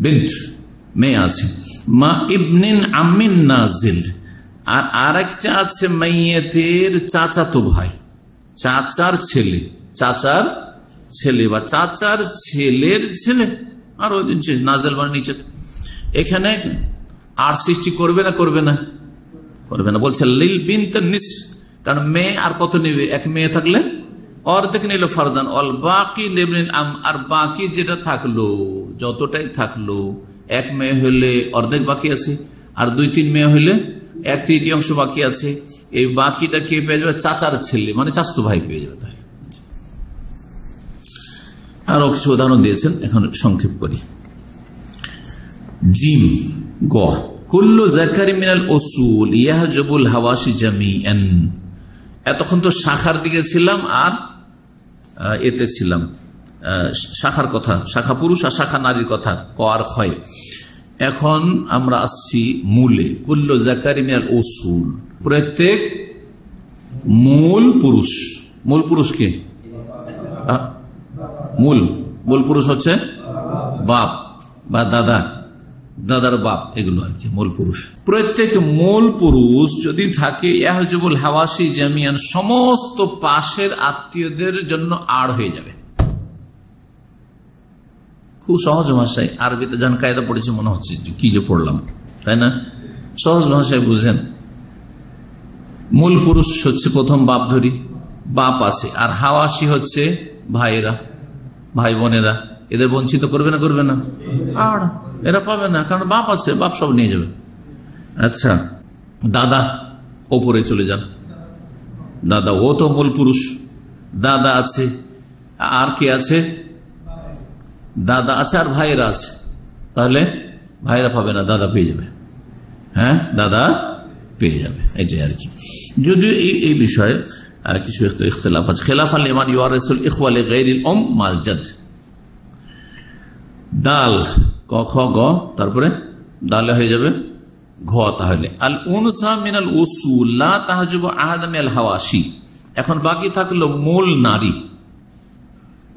বিনত, মেয়ে আছে। মা ইবনিন আম্মিন নাজিল, আর আরেকটা আছে মাইয়াতের চাচাতো ভাই, চাচার ছেলে, চাচার ছেলে বা চাচার ছেলের ছেলে, আর ওই নাজেল মানে নিচে। এখানে আর সৃষ্টি করবে না করবে না? করবে না। বলছে লিল বিনত নিসফ, কারণ মেয়ে আর কত নেবে? এক মেয়ে থাকলে অর্ধেক নিল ফারদান, অল বাকি লিবনিল আম, আর বাকি যেটা থাকলো যতটাই থাকলো, এক মেয়ে হলে অর্ধেক বাকি আছে, আর 2-3 মেয়ে হলে 1/3 বাকি আছে। এই বাকিটা কে পেয়ে যাবে? চাচার ছেলে, মানে চাচাতো ভাই পেয়ে যাবে। তাই আরো কিছু উদাহরণ দিয়েছেন, এখন সংক্ষেপ করি। জিম গ কুল্লু যাকারি মিনাল উসুল ইয়াহজুবুল হাওয়াশি জামিআন। এতক্ষণ তো শাখার দিকে ছিলাম আর এতে ছিলাম শাখার কথা, শাখা পুরুষ আর শাখা নারীর কথা ক আর হয়। এখন আমরা আসছি মূলে। কুল্লু যাকারি মিনাল উসুল, প্রত্যেক মূল পুরুষ। মূল পুরুষ কে? মূল পুরুষ হচ্ছে বাপ বা দাদা, দাদার বাপ, এগুলো আর কি মূল পুরুষ। প্রত্যেক মূল পুরুষ যদি থাকে ইয়াহজুবুল হাওয়াশি জামিআন, সমস্ত পাশের আত্মীয়দের জন্য আড় হয়ে যাবে। খুব সহজ ভাষায়, আরবিতে যান কায়দা পড়েছে মনে হচ্ছে কি যে পড়লাম, তাই না? সহজ ভাষায় বুঝেন। মূল পুরুষ হচ্ছে প্রথম বাপ ধরি, বাপ আছে, আর হাওয়াশি হচ্ছে ভাইয়েরা, ভাই বোনেরা। এদের বঞ্চিত করবে না করবে না? আর এরা পাবে না, কারণ বাপ আছে, বাপ সব নিয়ে যাবে। আচ্ছা, দাদা ওপরে চলে যান, দাদা ও তো মূল পুরুষ, দাদা আছে, আর কে আছে? দাদা আছে আর ভাইয়েরা আছে, তাহলে ভাইরা পাবে না, দাদা পেয়ে যাবে। হ্যাঁ, দাদা পেয়ে যাবে, এই যে আর কি। যদিও এই বিষয়ে কিছু ইখতিলাফ আছে। খিলাফান লিমান ইউয়ারিসুল ইখওয়া লিগাইরিল উম মাল জাদ। দাল ক খ গ, তারপরে দালে হয়ে যাবে ঘ। তাহলে আল উনসা মিনাল উসুল লা তাহজুবু আহাদ মিনাল হাওয়াশি। এখন বাকি থাকলো মূল নারী,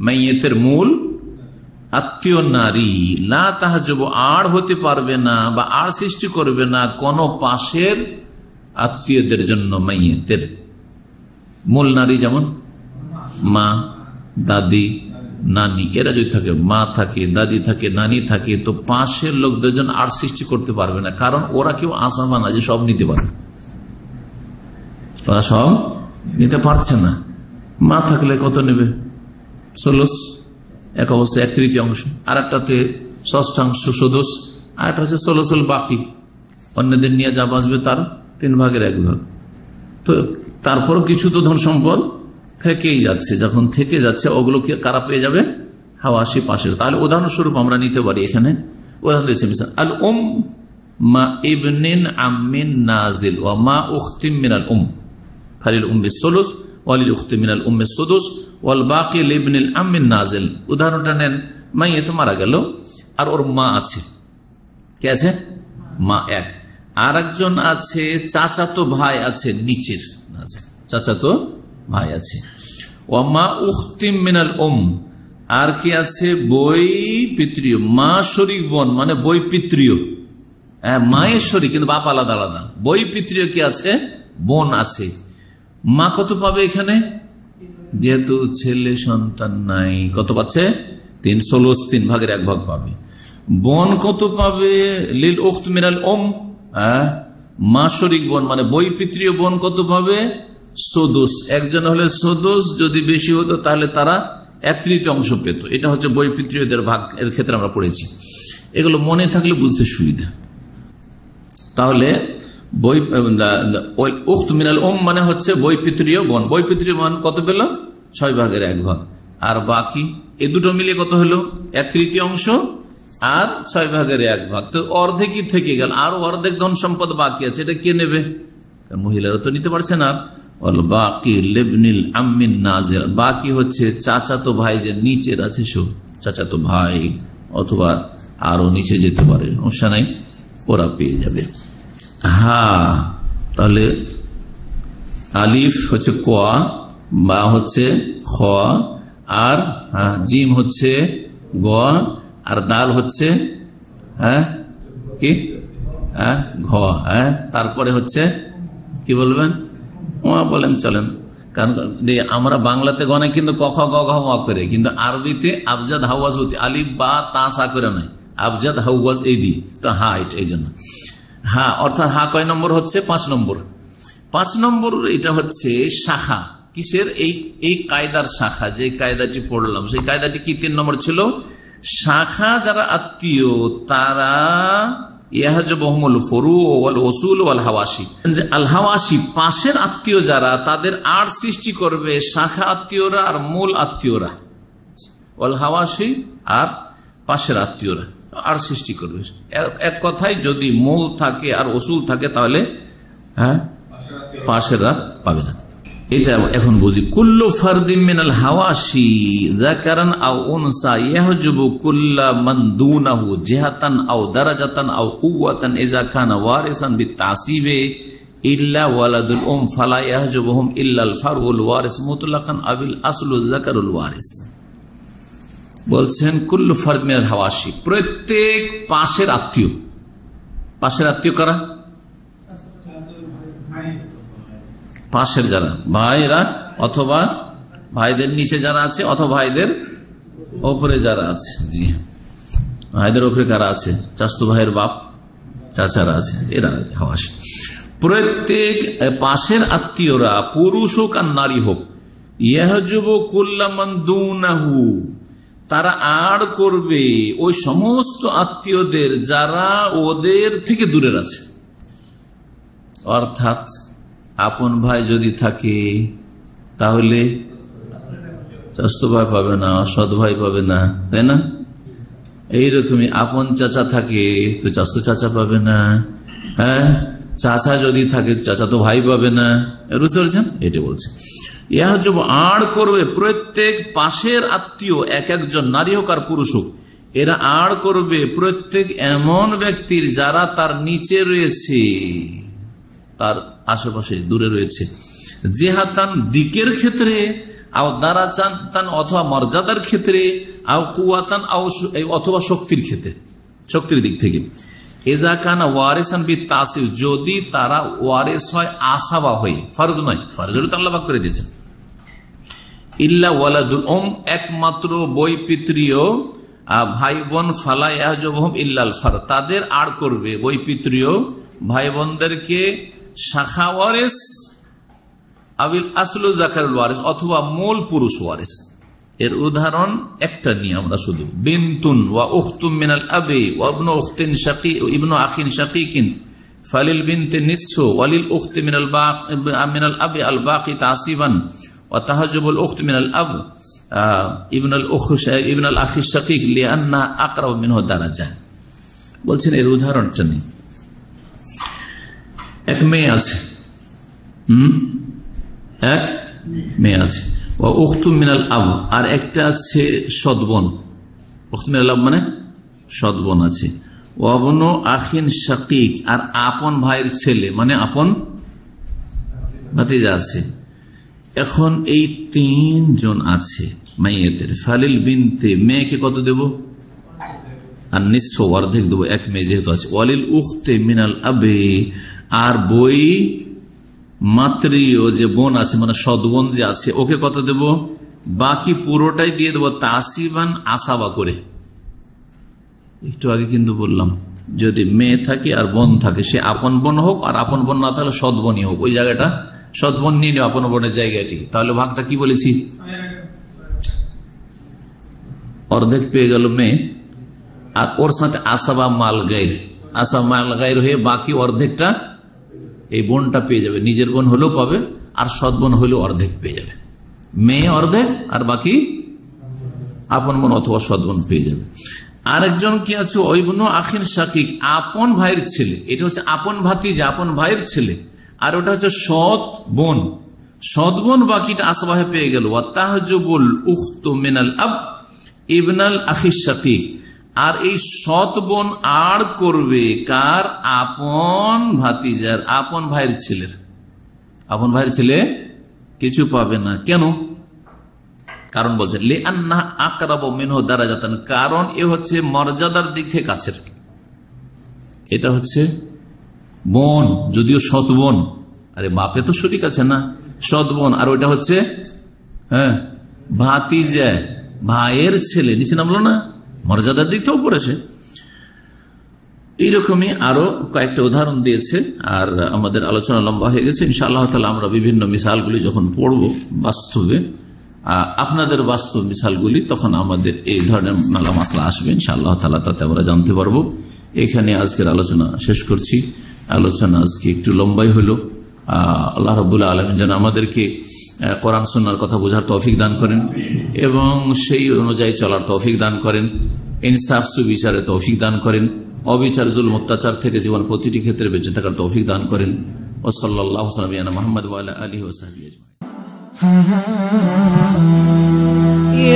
মাইয়েতের মূল আত্মীয় নারী। লা তাহজুবু, আড় হতে পারবে না বা আড় সৃষ্টি করবে না কোন পাশের আত্মীয়দের জন্য। মাইয়েতের মূল নারী যেমন মা, দাদি, নানি, এরা যদি থাকে, মা থাকে, দাদি থাকে, নানি থাকে, তো পাশের লোকদের জন্য আর সৃষ্টি করতে পারবে না, কারণ ওরা কেউ আসামা না যে সব নিতে পারে, ওরা সব নিতে পারছে না। মা থাকলে কত নেবে? 16, এক অবস্থায় 1/3, আর একটাতে 1/6 সদস্য, আর একটা হচ্ছে 16 বাকি, অন্যদের নিয়ে যা বাঁচবে তার 3/1 তো তারপরও কিছু তো ধন সম্পদ থেকেই যাচ্ছে। যখন থেকে যাচ্ছে, ওগুলো কারা পেয়ে যাবে? হাওয়াশি পাশের। তাহলে উদাহরণস্বরূপ আমরা নিতে পারি, এখানে উদাহরণ দিয়েছে আল উম মা ইবনিন আম্মিন নাজিল ওয়া মা উখতিম মিনাল উম ফালিল উম্মি সুলুস ওয়ালিল উখতি মিনাল উম্মি সুদুস ওয়াল বাকি লিবনিল আম্মিন নাজিল। উদাহরণটা নেন, মাইয়ে তো মারা গেল, আর ওর মা আছে। কে আছে? মা এক। আর একজন আছে চাচাতো ভাই আছে, নিচের চাচাতো ভাই আছে। ওয়ামা উখতিম মিনাল উম, আর কি আছে? বই পিতৃয়, মা শরীক বোন, মানে বই পিতৃয়, মায়ের শরীক কিন্তু বাপ আলাদা আলাদা। বই পিতৃয় কি আছে? বোন আছে। মা কত পাবে এখানে? যেহেতু ছেলে সন্তান নাই, কত পাচ্ছে? 3/16, 3/1 পাবে। বোন কত পাবে? লিল উখত মিনাল উম, মা শরীক বোন মানে বই পিতৃয় বোন কত পাবে? সদস্য। একজন হলে সদস্য, যদি বেশি হতো তাহলে তারা 1/3 পেত। এটা হচ্ছে বই পিতৃয়দের ভাগ, এর ক্ষেত্রে আমরা পড়েছি। এগুলো মনে থাকলে বুঝতে সুবিধা। তাহলে বই উখত মিনাল উম মানে হচ্ছে বই পিতৃয় বোন। বই পিতৃয় বোন কত পেল? 6/1, আর বাকি এই দুটো মিলিয়ে কত হলো? 1/3 আর 6/1। তো অর্ধেকই থেকে গেল, আর অর্ধেক ধন সম্পদ বাকি আছে, এটা কে নেবে? মহিলারা তো নিতে পারছে না। বাকি লিবনিল আম্মিন নাজিল, বাকি হচ্ছে চাচাতো ভাই যে নিচের আছে, সব চাচাতো ভাই অথবা আরো নিচে যেতে পারে, সমস্যা নাই, ওরা পেয়ে যাবে। হ্যাঁ, তাহলে আলিফ হচ্ছে ক, বা হচ্ছে খ, আর জিম হচ্ছে গ, আর দাল হচ্ছে কি ঘ। তারপরে হচ্ছে কি বলবেন? বলেন, চলেন। কারণ আমরা বাংলাতে গনে কিন্তু ক খ গ ঘ ম করে, কিন্তু আরবিতে আবজাদ হাওয়াজ হতে আলিফ বা তা সা করে নয়, আবজাদ হাওয়াজ এই দি তো হা, এটা এই জন্য হা, অর্থাৎ হা কয় নম্বর হচ্ছে? 5 নম্বর। 5 নম্বর এটা হচ্ছে শাখা। কিসের? এই কায়দার শাখা, যে কায়দাটি পড়লাম সেই কায়দাটি কি 3 নম্বর ছিল? শাখা যারা আত্মীয় তারা ইয়াহজুবহুমুল ফুরু ওয়াল উসুল ওয়াল হাওয়াশি, যে আল হাওয়াশি পাশের আত্মীয় যারা, তাদের আর সৃষ্টি করবে শাখা আত্মীয়রা আর মূল আত্মীয়রা। ওয়াল হাওয়াশি আর পাশের আত্মীয়রা আর সৃষ্টি করবে। এক কথায় যদি মূল থাকে আর উসুল থাকে তাহলে হ্যাঁ পাশেরা পাবে না। এটা এখন বুঝি। কুল্লু ফারদিন মিনাল হাওয়াশি যাকারান আও উনসা ইয়াহজুবু কুল্লা মান দুনাহু জিহাতান আও দারাজাতান আও কুওয়াতান ইযা কানা ওয়ারিসান বিতাসিবে ইল্লা ওয়ালাদুল ফালা ইয়াহজুবুহুম ইল্লাল ফারউল ওয়ারিস মুতলাকান আবিল আসলু যাকারুল ওয়ারিস। বলছেন কুল্লু ফারদ মিনাল হাওয়াশি, প্রত্যেক পাশের আত্মীয়। পাশের আত্মীয় কারা? পাশের যারা ভাইরা, অথবা ভাইদের নিচে যারা আছে, অথবা ভাইদের ওপরে যারা আছে। জি, ভাইদের ওপরে কারা আছে? চাচতো ভাইয়ের বাপ, চাচারা আছে, এরা হাওয়াশি। প্রত্যেক পাশের আত্মীয়রা পুরুষ হোক আর নারী হোক, ইয়াহজুবু কুল্লা মান দুনাহু, তারা আড় করবে ওই সমস্ত আত্মীয়দের যারা ওদের থেকে দূরের আছে। অর্থাৎ আপন ভাই যদি থাকে তাহলে চাচতো ভাই পাবে না, সৎ ভাই পাবে না, তাই না? এইরকমই আপন চাচা থাকে তো চাচতো চাচা পাবে না, হ্যাঁ, চাচা যদি থাকে চাচা তো ভাই পাবে না। বুঝতে পারছেন? এটা বলছে ইয়াহজুব, আড় করবে প্রত্যেক পাশের আত্মীয়, এক একজন, নারী হোক আর পুরুষ হোক, এরা আড় করবে প্রত্যেক এমন ব্যক্তির যারা তার নিচে রয়েছে, তার আশেপাশে দূরে রয়েছে। জেহাতান দিকের ক্ষেত্রে, আও দারাজাতান অথবা মর্যাদার ক্ষেত্রে, আও কুওয়াতান অথবা শক্তির ক্ষেত্রে, শক্তির দিক থেকে। এজা কানা ওয়ারিসান বিতাসিব, যদি তারা ওয়ারিস হয় আসাবা হয়ে, ফরজ নয়, ফরজ হলে তো আল্লাহ পাক করে দিয়েছেন। ইল্লা ওয়ালাদুল একমাত্র বৈপিত্রীয় ভাই বোন, ফালা ইয়াহজুবুহুম ইল্লাল ফার, তাদের আড় করবে বৈপিত্রীয় ভাই বোনদেরকে শাখা ওয়ারিস, আবিল আসলু যাকারুল ওয়ারিস, অথবা মূল পুরুষ ওয়ারিস। এর উদাহরণ একটা নিয়ে আমরা শুধু, বিনতুন ওয়া উখতুম মিনাল আবি ওয়া ইবনু উখতিন শাকী ইবনু আখিন শাকীকিন ফালিল বিনতি নিসফু ওয়ালিল উখতি মিনাল আবি আল বাকি তাসিবান ওয়া তাহাজ্জুবুল উখতি মিনাল আব ইবনুল আখি শাকীক লিআন্না আকরাবু মিনহু দারাজা। বলছেন এর উদাহরণটা নেই। এক মেয়ে আছে, এক মেয়ে আছে, ও উখতু মিনাল আব, আর একটা আছে সদবোন। উখতু মিনাল আব মানে সদবোন আছে। ও ইবনু আখিন শাকীক, আর আপন ভাইয়ের ছেলে মানে আপন ভাতিজা আছে। এখন এই 3 জন আছে মেয়েদের। ফালিল বিনতে, মেয়েকে কত দেব? আর নিঃস্ব, অর্ধেক দেবো, এক মেয়ে যেহেতু আছে। ওয়ালিল উখতে মিনাল আবে, আর বই মাতৃয় যে বোন আছে মানে সদবোন যে আছে, ওকে কত দেব? বাকি পুরোটাই দিয়ে দেবো তাসিবান, আসাবা করে। একটু আগে কিন্তু বললাম যদি মেয়ে থাকে আর বোন থাকে, সে আপন বোন হোক আর আপন বোন না তাহলে সদবোনই হোক, ওই জায়গাটা সদবোন নিয়ে নেও আপন বোনের জায়গাটি, তাহলে ভাগটা কি বলেছি? অর্ধেক পেয়ে গেল মেয়ে, আর ওর সাথে আসাবা মাল গাইর, আসাবা মাল গাইর হয়ে বাকি অর্ধেকটা এই বোনটা পেয়ে যাবে। নিজের বোন হলেও পাবে, আর সৎ বোন হলেও অর্ধেক পেয়ে যাবে। মেয়ে অর্ধেক আর বাকি আপন বোন অথবা সৎ বোন পেয়ে যাবে। আরেকজন কি আছে? ইবনু আখিন শাকীক, আপন ভাইয়ের ছেলে। এটা হচ্ছে আপন ভাতিজা, আপন ভাইয়ের ছেলে। আর ওটা হচ্ছে সৎ বোন। সৎ বোন বাকিটা আসবাহে পেয়ে গেল। ওয়া তাহজুবুল উখতু মিনাল আব ইবনাল আখি শাকীক, আর এই সৎ বোন আড় করবে কার? আপন ভাতিজার, আপন ভাইয়ের ছেলের। আপন ভাইয়ের ছেলে কিছু পাবে না। কেন? কারণ বলছে লিআন্না আকরাবু মিনহু দারাজাতান, কারণ এ হচ্ছে মর্যাদার দিক থেকে কাছের। এটা হচ্ছে বোন, যদিও সৎ বোন, আরে বাপে তো শরীক আছে না, সৎ বোন। আর ওইটা হচ্ছে হ্যাঁ ভাতিজা, ভাইয়ের ছেলে, নিচে নামলো না, মর্যাদার দিক থেকেও পড়েছে। এইরকমই আরো কয়েকটা উদাহরণ দিয়েছে। আর আমাদের আলোচনা লম্বা হয়ে গেছে। ইনশাআল্লাহ তাআলা আমরা বিভিন্ন মিসালগুলি যখন পড়ব বাস্তবে, আপনাদের বাস্তব মিসালগুলি, তখন আমাদের এই ধরনের নানা মাসলা আসবে ইনশাআল্লাহ তাআলা, তাতে আমরা জানতে পারবো। এখানে আজকের আলোচনা শেষ করছি। আলোচনা আজকে একটু লম্বাই হলো। আল্লাহ রাব্বুল আলামিন যেন আমাদেরকে কোরআন সুন্নাহর কথা বোঝার তৌফিক দান করেন এবং সেই অনুযায়ী চলার তৌফিক দান করেন, ইনসাফ সুবিচারে তৌফিক দান করেন, অবিচার জুলম অত্যাচার থেকে জীবন প্রতিটি ক্ষেত্রে বেঁচে থাকার তৌফিক দান করেন। ওয়া সাল্লাল্লাহু আলা মুহাম্মদ ওয়া আলা আলিহি ওয়া সাহবিহি আজমাইন।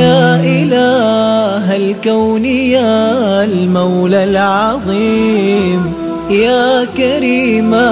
يا إله الكون يا المولى العظيم يا كريما